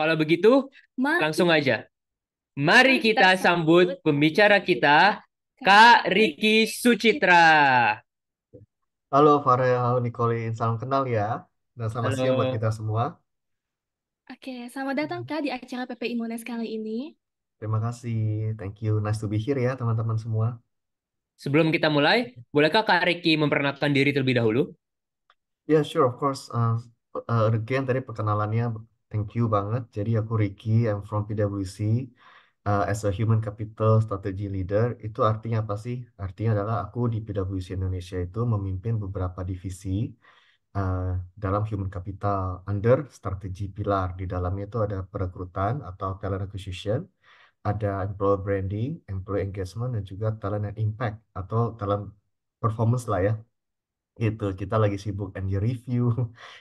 Kalau begitu, Mari langsung aja. Mari kita kita sambut sambut pembicara kita, Kak Kak Riki Ricky. Sucitra. Halo Farel, Nicolin, salam kenal ya. Dan selamat siang buat Halo. kita semua. Oke, selamat datang Kak di acara PP Imunes kali ini. Terima kasih, thank you, nice to be here ya teman-teman semua. Sebelum kita mulai, bolehkah Kak Riki memperkenalkan diri terlebih dahulu? Ya, sure, of course. Again, tadi perkenalannya, thank you banget. Jadi aku Ricky, I'm from PwC. As a Human Capital Strategy Leader, itu artinya apa sih? Artinya adalah aku di PwC Indonesia itu memimpin beberapa divisi uh, dalam human capital under strategi pilar. Di dalamnya itu ada perekrutan atau talent acquisition, ada employer branding, employee engagement, dan juga talent and impact atau talent performance lah ya. Itu kita lagi sibuk annual review,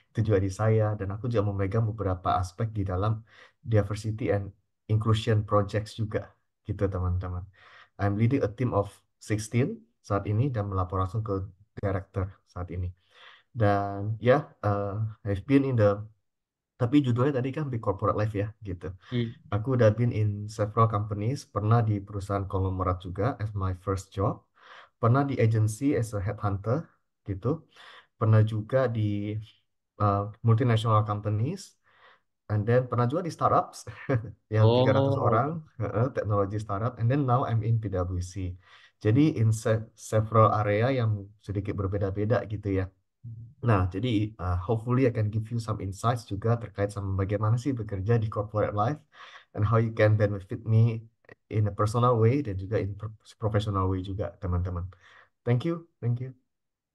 itu juga di saya, dan aku juga memegang beberapa aspek di dalam diversity and inclusion projects juga, gitu teman-teman. I'm leading a team of 16 saat ini dan melapor langsung ke director saat ini. Dan ya, I've been in the, tapi judulnya tadi kan Big Corporate Life ya, gitu. Hmm. Aku udah been in several companies, pernah di perusahaan konglomerat juga as my first job, pernah di agency as a headhunter gitu, pernah juga di multinational companies, and then pernah juga di startups yang 300 Oh, orang, teknologi startup, and then now I'm in PwC. Jadi in several area yang sedikit berbeda-beda gitu ya. Nah, jadi hopefully I can give you some insights juga terkait sama bagaimana sih bekerja di corporate life and how you can benefit me in a personal way dan juga in professional way juga, teman-teman. Thank you, thank you.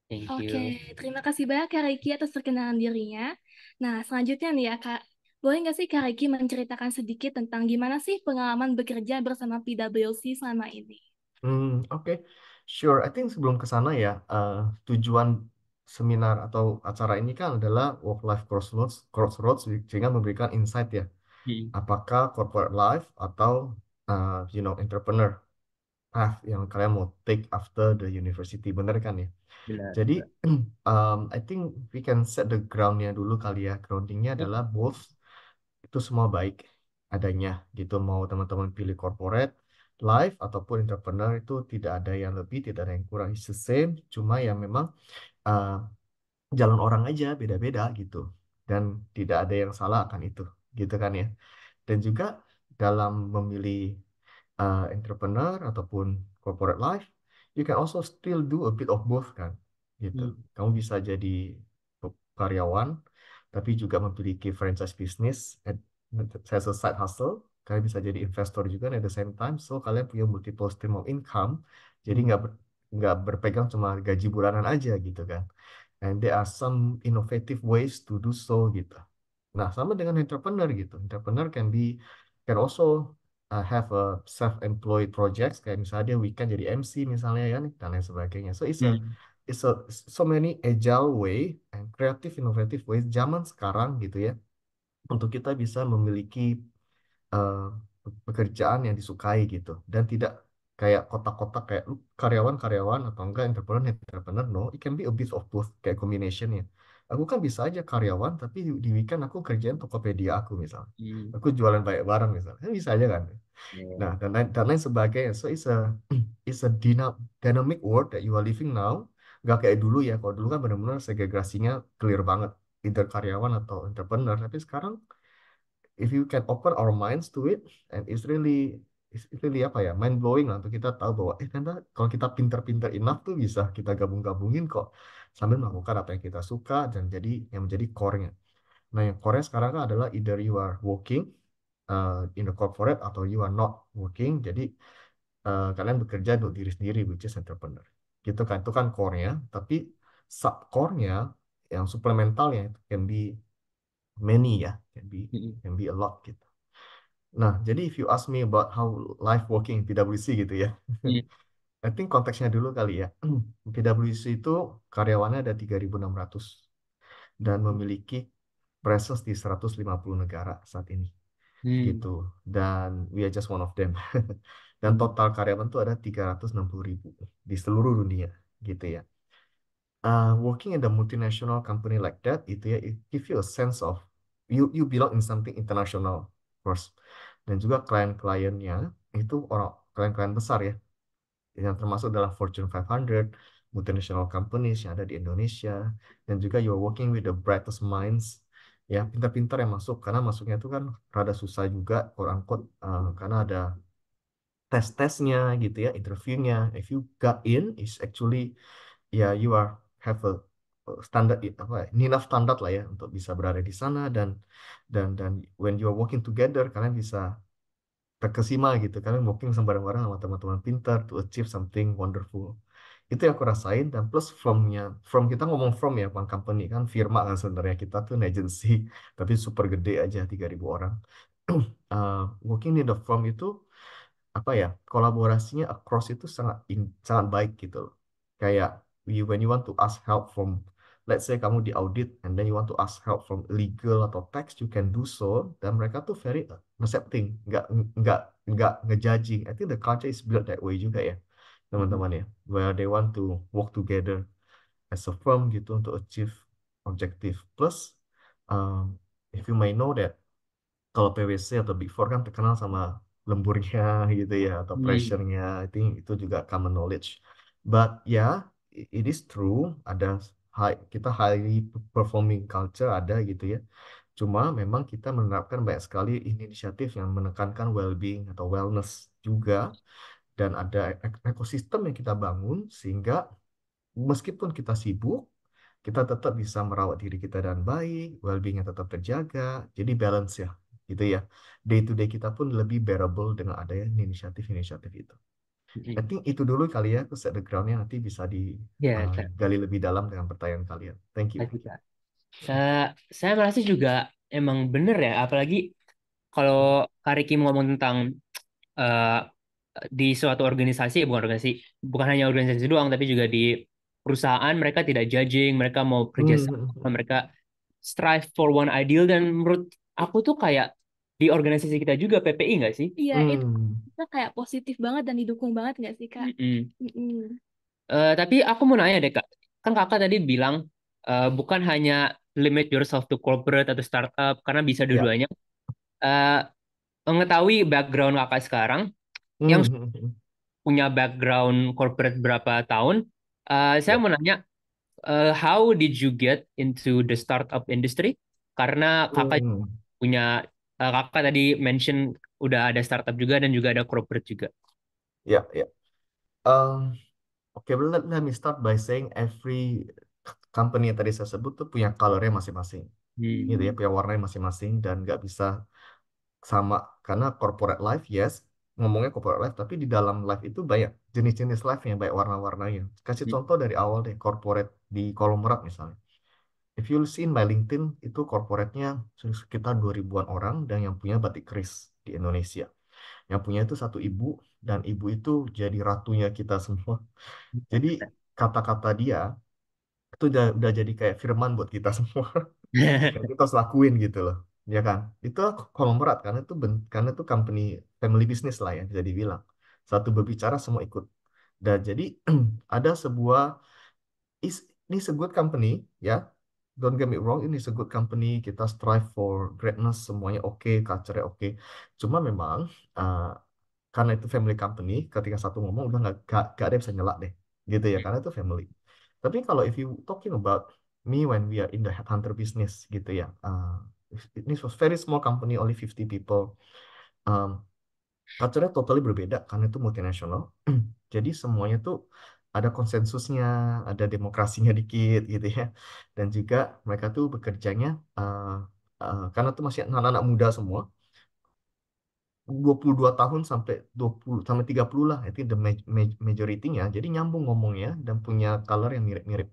thank Oke, you. terima kasih banyak Kak Ricky atas perkenalan dirinya. Nah, selanjutnya nih ya Kak, boleh nggak sih Kak Ricky menceritakan sedikit tentang gimana sih pengalaman bekerja bersama PwC selama ini? Oke. Sure. I think sebelum ke sana ya, tujuan seminar atau acara ini kan adalah work-life crossroads, sehingga memberikan insight ya, Hmm. apakah corporate life atau entrepreneur path yang kalian mau take after the university, bener kan ya? Benar, Jadi, benar. I think we can set the groundnya dulu kali ya. Groundingnya adalah both itu semua baik adanya gitu. Mau teman-teman pilih corporate life ataupun entrepreneur, itu tidak ada yang lebih, tidak ada yang kurang. It's the same, cuma yang memang uh, jalan orang aja beda-beda gitu. Dan tidak ada yang salah akan itu, gitu kan ya. Dan juga dalam memilih entrepreneur ataupun corporate life, you can also still do a bit of both kan, gitu. Hmm. Kamu bisa jadi karyawan, tapi juga memiliki franchise business as a side hustle. Kalian bisa jadi investor juga at the same time, so kalian punya multiple stream of income. Jadi Hmm. nggak berpegang cuma gaji bulanan aja gitu kan. And there are some innovative ways to do so gitu. Nah, sama dengan entrepreneur gitu. Entrepreneur can also have a self-employed projects, kayak misalnya dia weekend jadi MC misalnya ya nih, dan lain sebagainya. So Hmm. it's a so many agile way and creative innovative ways zaman sekarang gitu ya, untuk kita bisa memiliki eh, pekerjaan yang disukai gitu, dan tidak kayak kotak-kotak kayak lu karyawan-karyawan atau enggak entrepreneur. No, it can be a bit of both, kayak combination ya. Aku kan bisa aja karyawan tapi di weekend aku kerjain Tokopedia aku misalnya, Hmm. aku jualan banyak barang misalnya, kan bisa aja kan. Nah, Yeah. dan lain sebagainya. So it's a dynamic world that you are living now. Gak kayak dulu ya. Kalau dulu kan benar-benar segregasinya clear banget, either karyawan atau entrepreneur. Tapi sekarang, if you can open our minds to it, and it's really apa ya, mind blowing lah untuk kita tahu bahwa ternyata kalau kita pinter-pinter enough tuh bisa kita gabung-gabungin kok, sambil melakukan apa yang kita suka dan jadi yang menjadi core-nya. Nah, yang core sekarang kan adalah either you are working in the corporate atau you are not working. Jadi kalian bekerja untuk diri sendiri, which is entrepreneur. Gitu kan, itu kan core-nya. Tapi sub core-nya, yang suplementalnya itu can be many ya, Hmm. can be a lot gitu. Nah, jadi if you ask me about how life working in PwC gitu ya, Hmm. I think konteksnya dulu kali ya. PwC itu karyawannya ada 3.600 dan memiliki presence di 150 negara saat ini Hmm. gitu. Dan we are just one of them. Dan Hmm. total karyawan tuh ada 360.000 di seluruh dunia gitu ya. Working in the multinational company like that, itu ya, it give you a sense of you belong in something international. course. Dan juga klien-kliennya itu orang klien-klien besar ya, yang termasuk dalam Fortune 500, multinational companies yang ada di Indonesia, dan juga you're working with the brightest minds, ya pintar-pintar yang masuk, karena masuknya itu kan rada susah juga, quote unquote, karena ada tes-tesnya gitu ya, interviewnya. If you got in, is actually ya you are have a standard apa ya, enough standar lah ya untuk bisa berada di sana, dan when you are working together kalian bisa terkesima gitu, kalian working sama bareng-bareng sama teman-teman pintar to achieve something wonderful. Itu yang aku rasain. Dan plus from kita ngomong from ya, one company kan firma kan, sebenarnya kita tuh an agency tapi super gede aja 3.000 orang. Working in the firm itu apa ya, kolaborasinya across itu sangat baik gitu loh. Kayak when you want to ask help from, let's say kamu di audit and then you want to ask help from legal atau tax, you can do so, dan mereka tuh very accepting, nggak nggak ngejudging. I think the culture is built that way juga ya, teman-teman ya, where they want to work together as a firm gitu untuk achieve objective. Plus um, if you may know that kalau PwC atau Big Four kan terkenal sama lemburnya gitu ya, atau Hmm. pressure-nya. I think itu juga common knowledge. But ya, it is true, ada kita highly performing culture ada gitu ya. Cuma memang kita menerapkan banyak sekali inisiatif yang menekankan well-being atau wellness juga, dan ada ekosistem yang kita bangun sehingga meskipun kita sibuk, kita tetap bisa merawat diri kita dengan baik, well-being-nya tetap terjaga, jadi balance ya, gitu ya. Day to day kita pun lebih bearable dengan adanya inisiatif-inisiatif itu. I Hmm. think itu dulu kali ya, aku set the ground-nya, nanti bisa Ya, digali lebih dalam dengan pertanyaan kalian. Thank you. Kak. Eh, saya merasa juga emang bener ya, apalagi kalau Kak Riki ngomong tentang eh, di suatu organisasi, bukan hanya organisasi doang, tapi juga di perusahaan mereka tidak judging, mereka mau kerja sama, Hmm, mereka strive for one ideal, dan menurut aku tuh kayak di organisasi kita juga PPI nggak sih? Iya, itu hmm, kita kayak positif banget dan didukung banget nggak sih, Kak? Mm-mm. Mm-mm. Tapi aku mau nanya deh Kak, kan Kakak tadi bilang bukan hanya limit yourself to corporate atau startup, karena bisa ya. dua-duanya. Eh, Mengetahui background Kakak sekarang, yang Hmm, hmm, hmm. punya background corporate berapa tahun, saya Ya. mau nanya, how did you get into the startup industry? Karena kakak Hmm, punya, kakak tadi mention udah ada startup juga dan juga ada corporate juga. ya, ya. Um, Oke, let me start by saying every company yang tadi saya sebut tuh punya colornya masing-masing, gitu ya, Hmm. punya warnanya masing-masing, dan nggak bisa sama, karena corporate life, yes, ngomongnya corporate life, tapi di dalam life itu banyak jenis-jenis life yang banyak warna-warnanya. Kasih Hmm. contoh dari awal deh, corporate di konglomerat misalnya. If you see in my LinkedIn, itu corporate-nya sekitar 2.000-an orang, dan yang punya batik keris di Indonesia. Yang punya itu satu ibu, dan ibu itu jadi ratunya kita semua. Jadi kata-kata dia itu udah jadi kayak firman buat kita semua. Dan kita harus lakuin gitu loh, ya kan? Itu konglomerat, karena itu company family business lah ya, bisa dibilang. Satu berbicara semua ikut. Dan jadi ada sebuah is ini is a good company ya. Don't get me wrong, ini is a good company. Kita strive for greatness, semuanya oke, culture-nya oke. Cuma memang uh, karena itu family company, ketika satu ngomong udah nggak ada yang bisa nyela deh, gitu ya, karena itu family. Tapi kalau if you talking about me when we are in the headhunter business gitu ya, ini was very small company, only 50 people. Um, Culture-nya totally berbeda karena itu multinasional. Jadi semuanya tuh ada konsensusnya, ada demokrasinya dikit gitu ya. Dan juga mereka tuh bekerjanya karena tuh masih anak-anak muda semua, 22 tahun sampai 20 sampai 30 lah, itu the majority-nya. Jadi nyambung ngomongnya dan punya color yang mirip-mirip.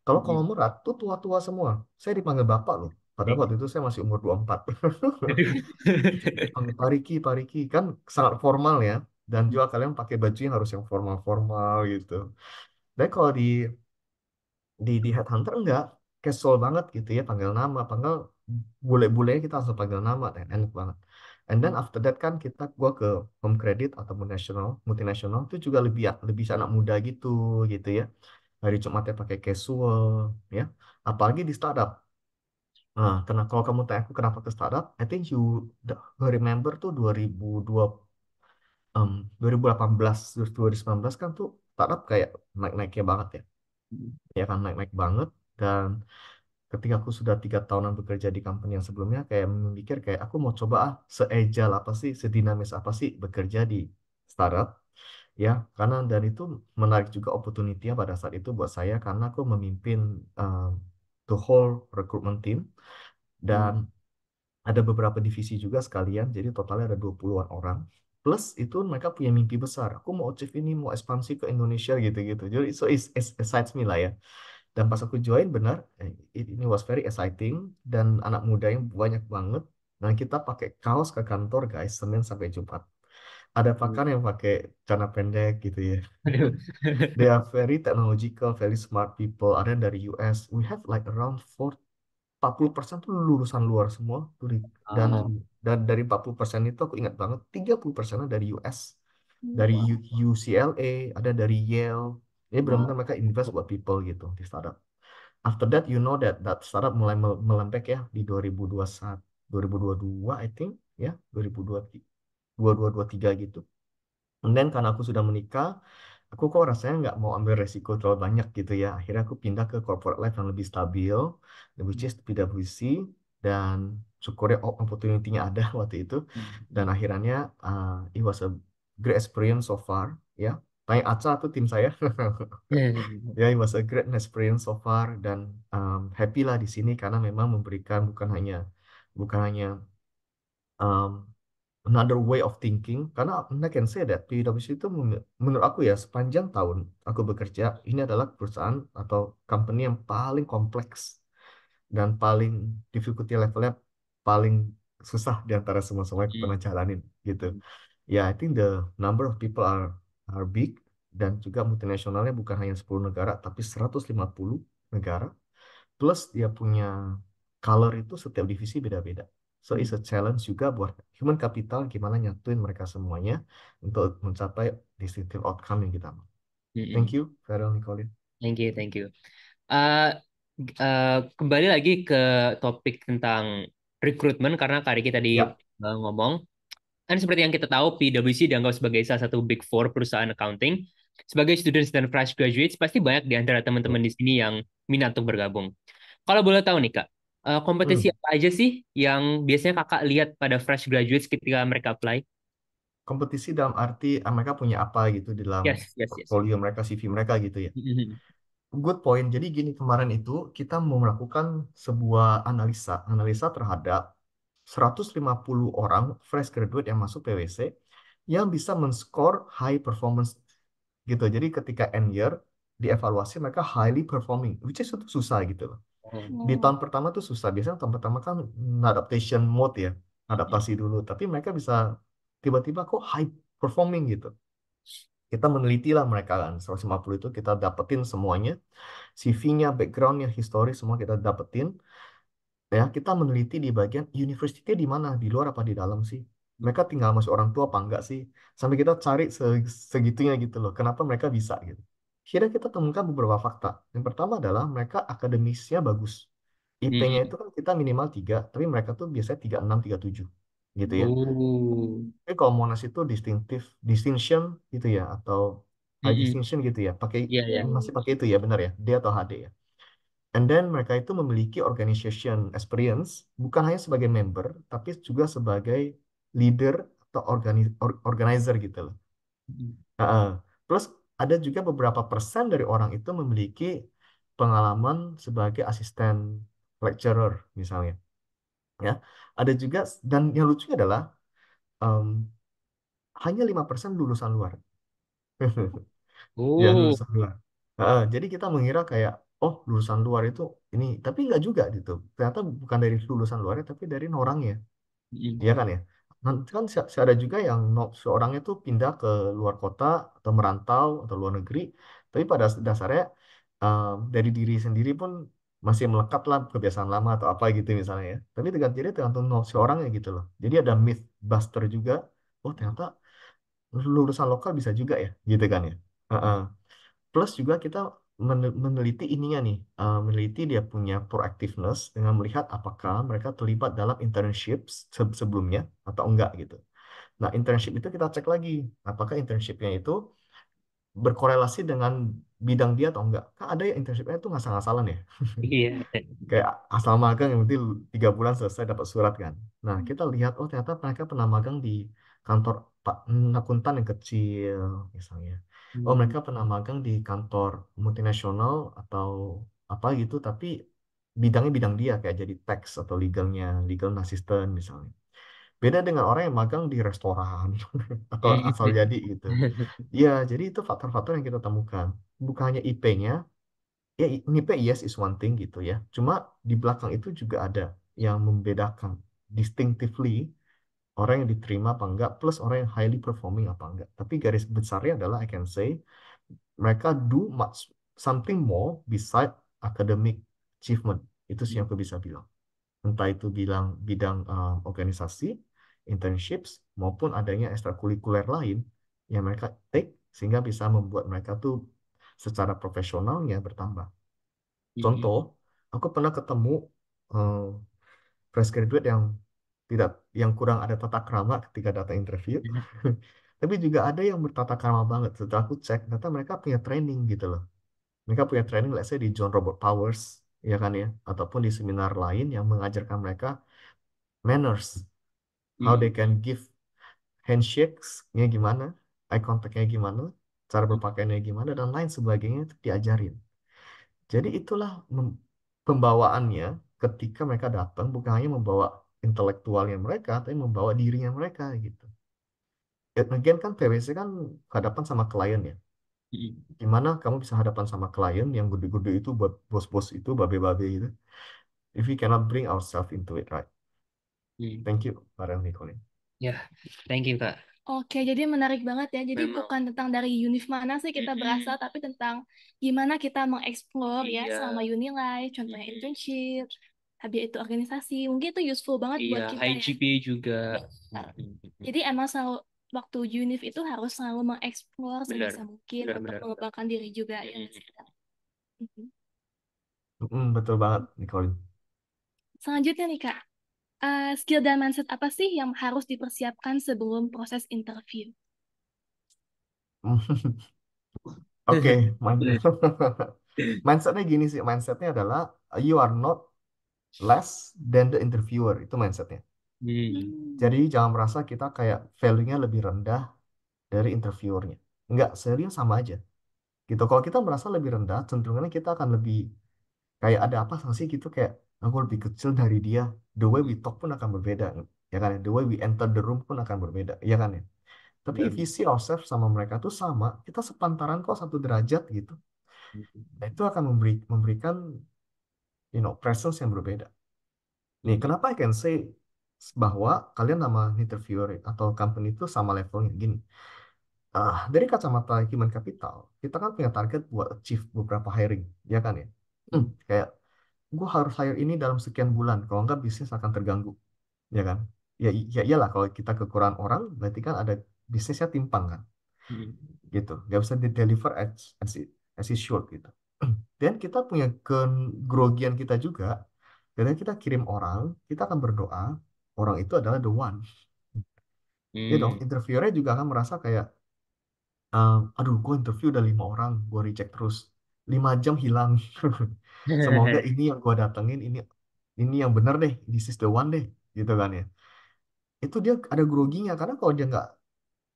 Kalau konglomerat tuh tua-tua semua. Saya dipanggil bapak loh. Padahal waktu itu saya masih umur 24. Dipanggil Pak Riki, Pak Riki. Kan sangat formal ya. Dan juga kalian pakai baju yang harus yang formal-formal gitu. Dan kalau di Headhunter enggak. Casual banget gitu ya. Panggil nama. Panggil bule-bule kita langsung panggil nama. Dan enak banget. And then after that kan gua ke Home Credit atau multinasional itu juga lebih anak muda gitu ya. Hari Jumatnya pakai casual ya. Apalagi di startup. Karena kalau kamu tanya aku kenapa ke startup, I think you remember tuh 2018 terus 2019 kan tuh startup kayak naik-naiknya banget ya. Ya kan naik-naik banget. Dan ketika aku sudah 3 tahunan bekerja di company yang sebelumnya, kayak memikir kayak aku mau coba se-agile apa sih, sedinamis apa sih bekerja di startup. Ya, karena dan itu menarik juga opportunity-nya pada saat itu buat saya karena aku memimpin um, the whole recruitment team dan ada beberapa divisi juga sekalian, jadi totalnya ada 20-an orang. Plus itu mereka punya mimpi besar. Aku mau achieve ini, mau ekspansi ke Indonesia gitu-gitu. Jadi so it excites me lah ya. Dan pas aku join benar, ini was very exciting dan anak muda yang banyak banget. Dan kita pakai kaos ke kantor guys, Senin sampai Jumat. Ada bahkan yang pakai celana pendek gitu ya. Aduh. They are very technological, very smart people. Ada yang dari US. We have like around 40% tuh lulusan luar semua. Dan Oh, dan dari 40% itu aku ingat banget 30% dari US. Dari Wow. UCLA, ada dari Yale. Ini benar-benar Wow. mereka invest buat people gitu di startup. After that, you know that startup mulai melembek ya di 2021, 2022 I think ya, 2023 gitu. And then karena aku sudah menikah, aku kok rasanya nggak mau ambil resiko terlalu banyak gitu ya. Akhirnya aku pindah ke corporate life yang lebih stabil, which is PwC, dan syukurnya opportunity-nya ada waktu itu. Dan akhirnya it was a great experience so far ya. Tanya Aca tuh tim saya. Ya, it was a great experience so far dan happy lah di sini karena memang memberikan bukan hanya um, another way of thinking karena I can say that PwC itu menurut aku ya sepanjang tahun aku bekerja ini adalah perusahaan atau company yang paling kompleks dan paling difficulty levelnya paling susah di antara semua yang aku pernah jalanin gitu. Ya, I think the number of people are big dan juga multinasionalnya bukan hanya 10 negara tapi 150 negara. Plus dia punya color itu setiap divisi beda-beda. So it's a challenge juga buat human capital gimana nyatuin mereka semuanya untuk mencapai distinctive outcome yang kita mau. Thank you, Farel Nicolin. Thank you, thank you. Eh, Kembali lagi ke topik tentang rekrutmen karena kali kita tadi Ya, ngomong kan seperti yang kita tahu PwC dianggap sebagai salah satu big four perusahaan accounting. Sebagai students dan fresh graduates pasti banyak di antara teman-teman betul. di sini yang minat untuk bergabung. Kalau boleh tahu nih Kak, kompetisi Hmm. apa aja sih yang biasanya Kakak lihat pada fresh graduates ketika mereka apply? Kompetisi dalam arti mereka punya apa gitu di dalam Yes, yes, yes. portfolio mereka, CV mereka gitu ya. Mhm. Good point. Jadi gini, kemarin itu kita mau melakukan sebuah analisa terhadap 150 orang fresh graduate yang masuk PwC yang bisa men-score high performance gitu. Jadi ketika end year dievaluasi mereka highly performing, which is itu susah gitu loh. Oh. Di Wow. tahun pertama tuh susah. Biasanya tahun pertama kan adaptation mode ya, adaptasi dulu. Tapi mereka bisa tiba-tiba kok high performing gitu. Kita meneliti lah mereka kan, 150 itu kita dapetin semuanya. CV-nya, background-nya, history semua kita dapetin. Ya, kita meneliti di bagian university di mana, di luar apa di dalam sih. Mereka tinggal masuk orang tua apa enggak sih. Sampai kita cari segitunya gitu loh. Kenapa mereka bisa gitu. Akhirnya kita temukan beberapa fakta. Yang pertama adalah mereka akademisnya bagus. IP-nya Mhm. itu kan kita minimal 3, tapi mereka tuh biasanya 36, 37 gitu ya. Oh. Tapi kalau Monash itu distinction gitu ya, atau high Mhm. distinction gitu ya. Iya, ya. Masih pakai itu ya, benar ya? D atau HD ya. And then mereka itu memiliki organization experience bukan hanya sebagai member, tapi juga sebagai leader atau organizer gitu loh. Heeh. Plus ada juga beberapa persen dari orang itu memiliki pengalaman sebagai asisten lecturer misalnya. Ya, ada juga dan yang lucu adalah em, hanya 5% lulusan luar. Ya, Oh. lulusan luar. Jadi kita mengira kayak, oh lulusan luar itu ini, tapi nggak juga gitu. Ternyata bukan dari lulusan luarnya, tapi dari orangnya, Mhm. iya kan ya. Nanti kan ada juga yang seorang itu pindah ke luar kota atau merantau atau luar negeri, tapi pada dasarnya dari diri sendiri pun masih melekat lah kebiasaan lama atau apa gitu misalnya ya. Tapi tergantung si orangnya gitu loh. Jadi ada myth buster juga. Oh ternyata lulusan lokal bisa juga ya, gitu kan ya. Heeh. Plus juga kita meneliti ininya nih, meneliti dia punya proactiveness dengan melihat apakah mereka terlibat dalam internship sebelumnya atau enggak gitu. Nah, internship itu kita cek lagi, apakah internshipnya itu berkorelasi dengan bidang dia atau enggak. Kan ada yang internshipnya itu ngasal-ngasalan ya. Iya. Kayak asal magang yang penting 3 bulan selesai dapat surat kan. Nah, kita lihat, oh ternyata mereka pernah magang di kantor Pak akuntan yang kecil misalnya. Oh, Hmm. mereka pernah magang di kantor multinasional atau apa gitu, tapi bidangnya bidang dia kayak jadi tax atau legalnya, legal assistant misalnya. Beda dengan orang yang magang di restoran atau asal jadi gitu. Ya, jadi itu faktor-faktor yang kita temukan. Bukan hanya IP-nya, ya IP yes is one thing gitu ya. Cuma di belakang itu juga ada yang membedakan distinctively orang yang diterima apa enggak, plus orang yang highly performing apa enggak. Tapi garis besarnya adalah I can say mereka do much something more beside academic achievement. Itu sih yang aku bisa bilang. Entah itu bilang bidang organisasi, internships, maupun adanya ekstrakurikuler lain yang mereka take sehingga bisa membuat mereka tuh secara profesionalnya bertambah. Contoh, aku pernah ketemu eh, fresh graduate yang tidak yang kurang ada tata krama ketika datang interview. Tapi juga ada yang bertata krama banget. Setelah aku cek, ternyata mereka punya training gitu loh. Mereka punya training, let's say di John Robert Powers, ya kan ya, ataupun di seminar lain yang mengajarkan mereka manners, how they can give handshakes-nya gimana, eye contact-nya gimana, cara berpakaiannya gimana, dan lain sebagainya itu diajarin. Jadi itulah pembawaannya ketika mereka datang bukan hanya membawa intelektualnya mereka, tapi membawa dirinya mereka gitu. Dan again kan PwC kan hadapan sama klien ya. Gimana kamu bisa hadapan sama klien yang gede-gede itu buat bos-bos itu, babe-babe itu. If we cannot bring ourselves into it, right? Thank you, Pak Nikolin. Ya, thank you Kak. Oke, jadi menarik banget ya. Jadi Memang. bukan tentang dari univ mana sih kita berasal, tapi tentang gimana kita mengeksplor ya Iya. selama Unilife, contohnya internship, habis itu organisasi. Mungkin itu useful banget buat Iya, kita high ya. GPA juga. Jadi emang selalu waktu univ itu harus selalu mengeksplor Benar, sebisa mungkin untuk benar. mengembangkan diri juga ya. Mhm. Betul banget, Nikolin. Selanjutnya nih Kak, skill dan mindset apa sih yang harus dipersiapkan sebelum proses interview? Oke, mindsetnya gini sih, mindsetnya adalah you are not less than the interviewer, itu mindsetnya. Jadi jangan merasa kita kayak value-nya lebih rendah dari interviewernya. Enggak, serius sama aja. Gitu. Kalau kita merasa lebih rendah, cenderungannya kita akan lebih kayak ada apa sih gitu kayak aku lebih kecil dari dia. The way we talk pun akan berbeda, ya kan? Ya? The way we enter the room pun akan berbeda, ya kan ya? Tapi if Benar. we see ourselves sama mereka tuh sama, kita sepantaran kok 1 derajat gitu. Nah, itu akan memberikan presence yang berbeda. Nih, kenapa I can say bahwa kalian nama interviewer atau company itu sama levelnya gini. Dari kacamata human capital, kita kan punya target buat achieve beberapa hiring, ya kan ya? Kayak gue harus hire ini dalam sekian bulan, kalau enggak bisnis akan terganggu, ya kan? Ya iyalah kalau kita kekurangan orang, berarti kan ada bisnisnya timpang kan, gitu. Nggak bisa di deliver as it should gitu. Dan kita punya kegrogian kita juga, ketika kita kirim orang, kita akan berdoa, orang itu adalah the one. Ya dong, interviewernya juga akan merasa kayak, aduh, gue interview udah 5 orang, gue reject terus. 5 jam hilang. Semoga ini yang gue datengin, ini yang bener deh, this is the one deh, gitu kan ya. Itu dia ada groginya, karena kalau dia nggak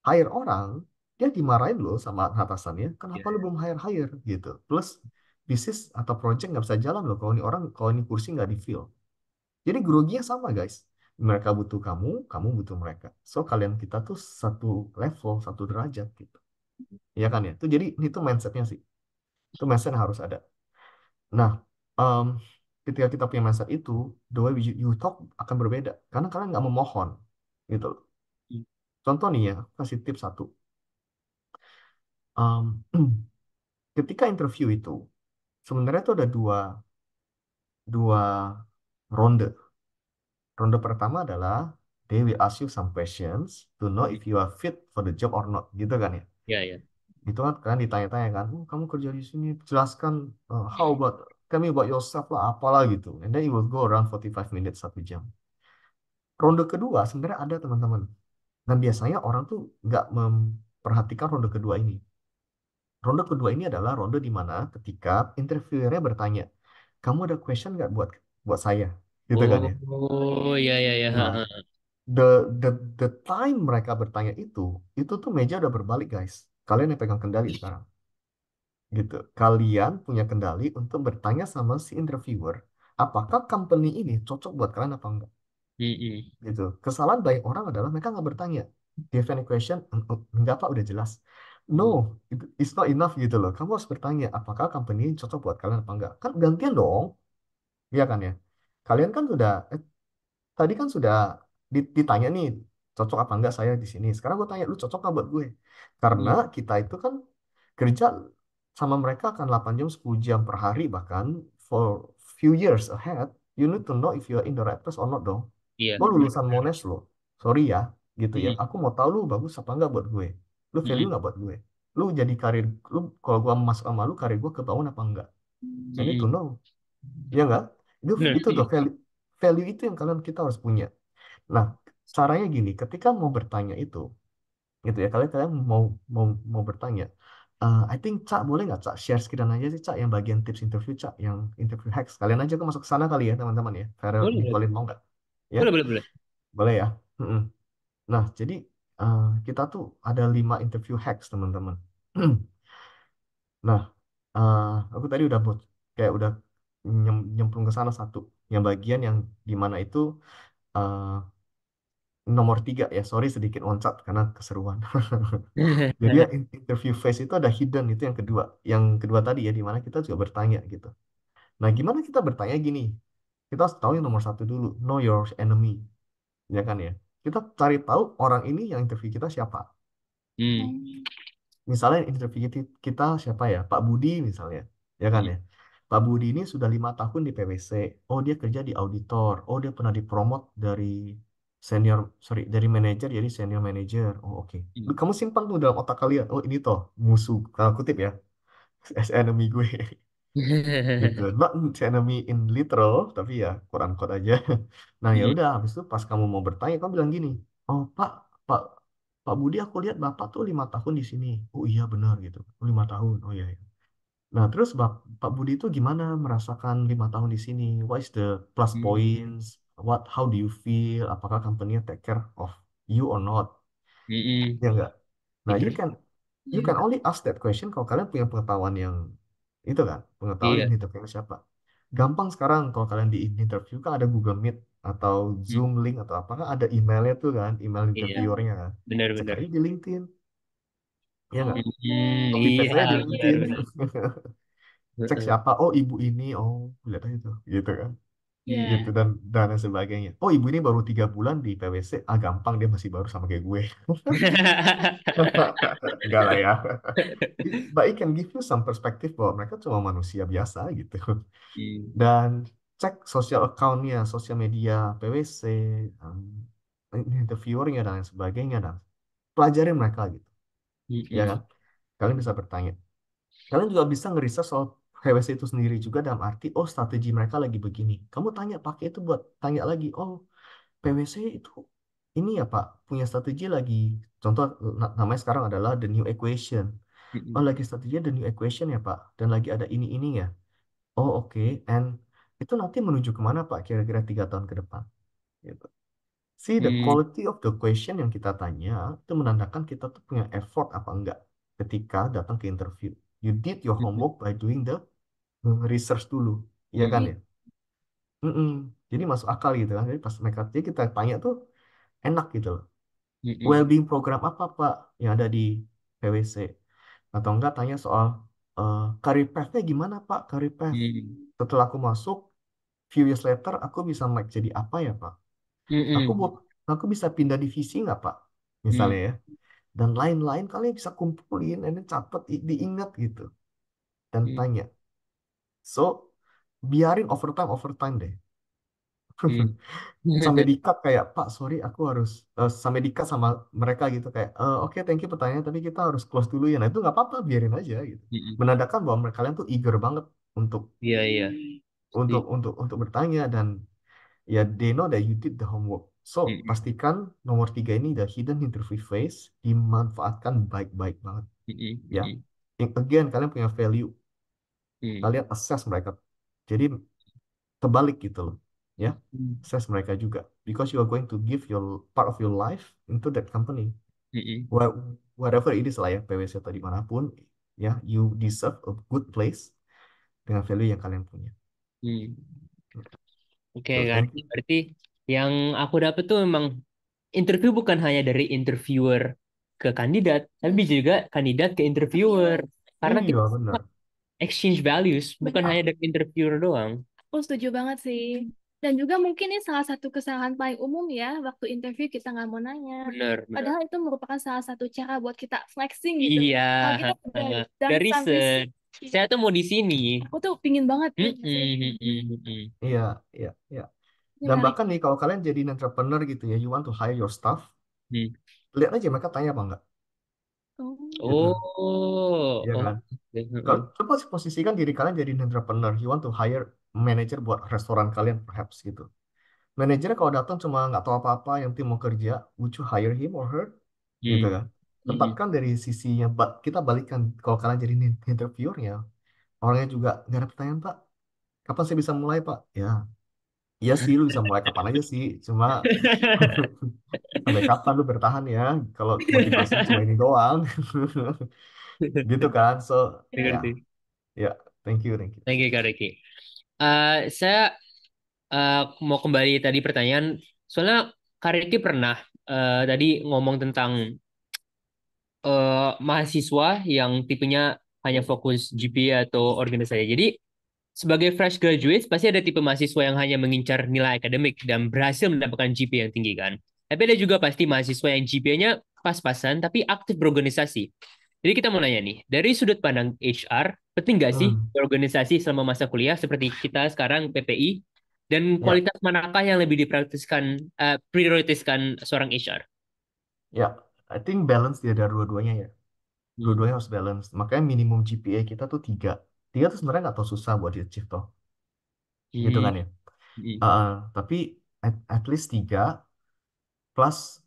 hire orang, dia dimarahin loh sama atasannya, kenapa lu belum hire gitu. Plus bisnis atau project nggak bisa jalan loh kalau ini kursi nggak di fill. Jadi groginya sama guys. Mereka butuh kamu, kamu butuh mereka. So kalian kita tuh satu level, 1 derajat gitu. Iya kan ya? Itu mindsetnya sih. Itu mindset yang harus ada. Nah, em, ketika kita punya mindset itu, the way you talk akan berbeda. Karena kalian nggak memohon gitu loh. Contoh nih ya, aku kasih tips satu. Em, ketika interview itu, sebenarnya itu ada dua ronde. Ronde pertama adalah they will ask you some questions to know if you are fit for the job or not, gitu kan ya. Ya, ya. Gitu kan, kalian ditanya-tanya kan, oh, kamu kerja di sini, jelaskan, how about, tell me about yourself lah, apalah gitu. And then it will go around 45 minutes, 1 jam. Ronde kedua sebenarnya ada teman-teman. Dan biasanya orang tuh nggak memperhatikan ronde kedua ini. Ronde kedua ini adalah ronde di mana ketika interviewernya bertanya, kamu ada question nggak buat buat saya? Gitu kan ya. Oh, ya ya ya. Ha, Nah, ha. the the the time mereka bertanya itu tuh meja udah berbalik guys. Kalian yang pegang kendali sekarang. Gitu. Kalian punya kendali untuk bertanya sama si interviewer, apakah company ini cocok buat kalian apa enggak? Mm-mm. Gitu. Kesalahan banyak orang adalah mereka nggak bertanya. Do you have any question? Enggak Pak, udah jelas. No, Mm. it's not enough gitu loh. Kamu harus bertanya, apakah company ini cocok buat kalian apa enggak? Kan gantian dong, iya kan ya? Kalian kan sudah, tadi kan sudah ditanya nih, cocok apa enggak saya di sini. Sekarang gue tanya, lu cocok nggak buat gue? Karena Mm. kita itu kan kerja sama mereka akan 8 jam, 10 jam per hari bahkan for few years ahead. You need to know if you are in the right place or not dong. Iya. Lo lulusan Monash lo. Sorry ya, gitu ya. Mm-mm. Aku mau tahu lu bagus apa enggak buat gue. Lu value Mm-mm. nggak buat gue? Lu jadi karir, lu kalau gua masuk sama lu, karir gua kebangun apa enggak? I need to Mm-mm. know. Ya enggak? Benar Itu sih. tuh value, value itu yang kalian kita harus punya. Nah, caranya gini, ketika mau bertanya itu, gitu ya, kalian kalian mau mau mau bertanya, I think Cak boleh nggak Cak share sekian aja sih Cak yang bagian tips interview Cak, yang interview hacks. Kalian aja ke masuk ke sana kali ya teman-teman ya. Farel, Boleh, boleh. Nicolin mau nggak? Ya, Boleh, boleh, boleh. boleh ya. Mm-mm. Nah, jadi kita tuh ada 5 interview hacks teman-teman. Nah, aku tadi udah kayak udah nyemplung ke sana satu, yang bagian yang dimana itu uh, nomor 3 ya. Sorry sedikit loncat karena keseruan. Jadi ya interview phase itu ada hidden, itu yang kedua. Yang kedua tadi ya, di mana kita juga bertanya gitu. Nah, gimana kita bertanya gini? Kita harus tahu yang nomor satu dulu, know your enemy, ya kan ya. Kita cari tahu orang ini yang interview kita siapa. Hmm. Hmm. Misalnya interview kita siapa ya? Pak Budi misalnya, ya kan Hmm. ya. Pak Budi ini sudah 5 tahun di PwC. Oh, dia kerja di auditor. Oh, dia pernah dipromot dari senior, sorry, dari manajer jadi senior manager. Oh, oke. Hmm. Kamu simpan tuh dalam otak kalian. Oh, ini toh musuh, kalau kutip ya, as enemy gue. Gitu. Not enemy in literal, tapi ya quote unquote aja. Nah, ya Hmm. udah, habis itu pas kamu mau bertanya, kamu bilang gini, oh Pak, Pak Budi, aku lihat Bapak tuh 5 tahun di sini. Oh iya benar gitu. Oh, 5 tahun. Oh iya, iya. Nah, terus Pak Budi itu gimana merasakan 5 tahun di sini? What is the plus Hmm. points? How do you feel? Apakah company take care of you or not? Hmm. Ya enggak? Nah, Itu. you can only ask that question kalau kalian punya pengetahuan yang itu kan, pengetahuan Iya. ini interview siapa. Gampang sekarang kalau kalian di interview kan ada Google Meet atau Hmm. Zoom link atau apa kan, ada emailnya tuh kan, email Iya. interviewernya kan. Cek Benar-benar. aja di LinkedIn, ya nggak? Hmm. Copy Iya, paste aja di LinkedIn. benar-benar. Cek Heeh. siapa, oh ibu ini, oh lihat aja tuh, gitu kan. Gitu Ya, Hmm. dan lain sebagainya. Oh ibu ini baru 3 bulan di PwC, gampang dia masih baru sama kayak gue. Enggak lah ya. But it can give you some perspective bahwa mereka cuma manusia biasa gitu. Hmm. Dan cek sosial account-nya, sosial media PwC, interviewernya dan lain sebagainya, dan pelajarin mereka gitu, ya Hmm. kan? Kalian bisa bertanya. Kalian juga bisa ngeriset soal PwC itu sendiri juga, dalam arti, oh strategi mereka lagi begini. Kamu tanya, pakai itu buat tanya lagi, oh PwC itu ini ya Pak, punya strategi lagi. Contoh namanya sekarang adalah the new equation. Oh, Hmm. lagi strateginya the new equation ya Pak, dan lagi ada ini ya. Oh, oke. And itu nanti menuju kemana Pak? Kira-kira 3 tahun ke depan. Gitu. See, the Hmm. quality of the question yang kita tanya itu menandakan kita tuh punya effort apa enggak ketika datang ke interview. You did your Hmm. homework by doing the research dulu, iya kan Hmm. ya? Mm-mm. Jadi masuk akal gitu kan. Jadi pas mereka, jadi kita tanya tuh enak gitu loh. Hmm. Well-being program apa Pak yang ada di PwC? Atau enggak tanya soal career path-nya gimana Pak? Career path. Hmm. Setelah aku masuk, few years later, aku bisa make jadi apa ya Pak? Aku Hmm. buat, aku bisa pindah divisi nggak Pak? Hmm. Misalnya ya. Dan lain-lain kalian bisa kumpulin, ini catat, diingat gitu. Dan Hmm. tanya. So, biarin overtime, overtime deh. Hmm. Sampai di-cut kayak, Pak, sorry aku harus, sampai di-cut sama mereka gitu kayak, oke thank you pertanyaan, tapi kita harus close dulu ya. Nah itu nggak apa-apa, biarin aja gitu. Mm-mm. Menandakan bahwa kalian tuh eager banget untuk Iya, iya. untuk Setuju. untuk untuk bertanya, dan ya they know that you did the homework. So Mm-mm. pastikan nomor tiga ini, the hidden interview phase, dimanfaatkan baik-baik banget Mm-mm. ya. Mm-mm. Again, kalian punya value, Mm. kalian assess mereka. Jadi terbalik gitu loh ya, Mm. assess mereka juga, because you are going to give your part of your life into that company. Mm-mm. Wha- Whatever it is lah ya, PwC atau dimanapun ya, you deserve a good place dengan value yang kalian punya. Mm. Oke, So kan. thank you. Berarti yang aku dapat tuh memang interview bukan hanya dari interviewer ke kandidat, tapi bisa juga kandidat ke interviewer. Karena Iya kita benar. exchange values, bukan hanya Benar. dari interviewer doang. Aku setuju banget sih. Dan juga mungkin ini salah satu kesalahan paling umum ya, waktu interview kita nggak mau nanya. Benar, benar. Padahal itu merupakan salah satu cara buat kita flexing gitu. Iya, Kalau kita udah done udah some riset. research, Saya tuh mau di sini. aku tuh pingin banget tuh Mm-mm, sih. mm-mm, mm-mm. Iya, iya, iya. Dan Menarik. bahkan nih kalau kalian jadi entrepreneur gitu ya, you want to hire your staff, Hmm. lihat aja mereka tanya apa enggak Oh, gitu, Oh, ya oh. kan. Kalau Mm-mm, coba posisikan diri kalian jadi entrepreneur, you want to hire manager buat restoran kalian perhaps gitu. Manajernya kalau datang cuma nggak tahu apa-apa, yang tim mau kerja, would you hire him or her? Gitu mm, kan. mm-mm. Tempatkan dari sisinya, kita balikan, kalau kalian jadi interviewernya, orangnya juga nggak ada pertanyaan, Pak, kapan saya bisa mulai, Pak? Ya, iya sih, lu bisa mulai kapan aja sih, cuma sampai kapan lu bertahan ya, kalau motivasi lu cuma ini doang. Gitu kan. So ya, Ngerti. ya, thank you, thank you. Thank you, Kak Ricky. Saya mau kembali tadi pertanyaan, soalnya Kak Ricky pernah tadi ngomong tentang mahasiswa yang tipenya hanya fokus GPA atau organisasi. Jadi, sebagai fresh graduate, pasti ada tipe mahasiswa yang hanya mengincar nilai akademik dan berhasil mendapatkan GPA yang tinggi kan. Tapi ada juga pasti mahasiswa yang GPA-nya pas-pasan tapi aktif berorganisasi. Jadi kita mau nanya nih, dari sudut pandang HR, penting nggak sih Hmm, berorganisasi selama masa kuliah seperti kita sekarang PPI? Dan ya, kualitas manakah yang lebih prioritaskan seorang HR? ya, I think balance dia dari dua-duanya ya. Hmm. Dua-duanya harus balance. Makanya minimum GPA kita tuh tiga. Tiga tuh sebenarnya nggak tahu susah buat di achieve toh, gitu Hmm. kan ya. Hmm. Uh, tapi at least tiga plus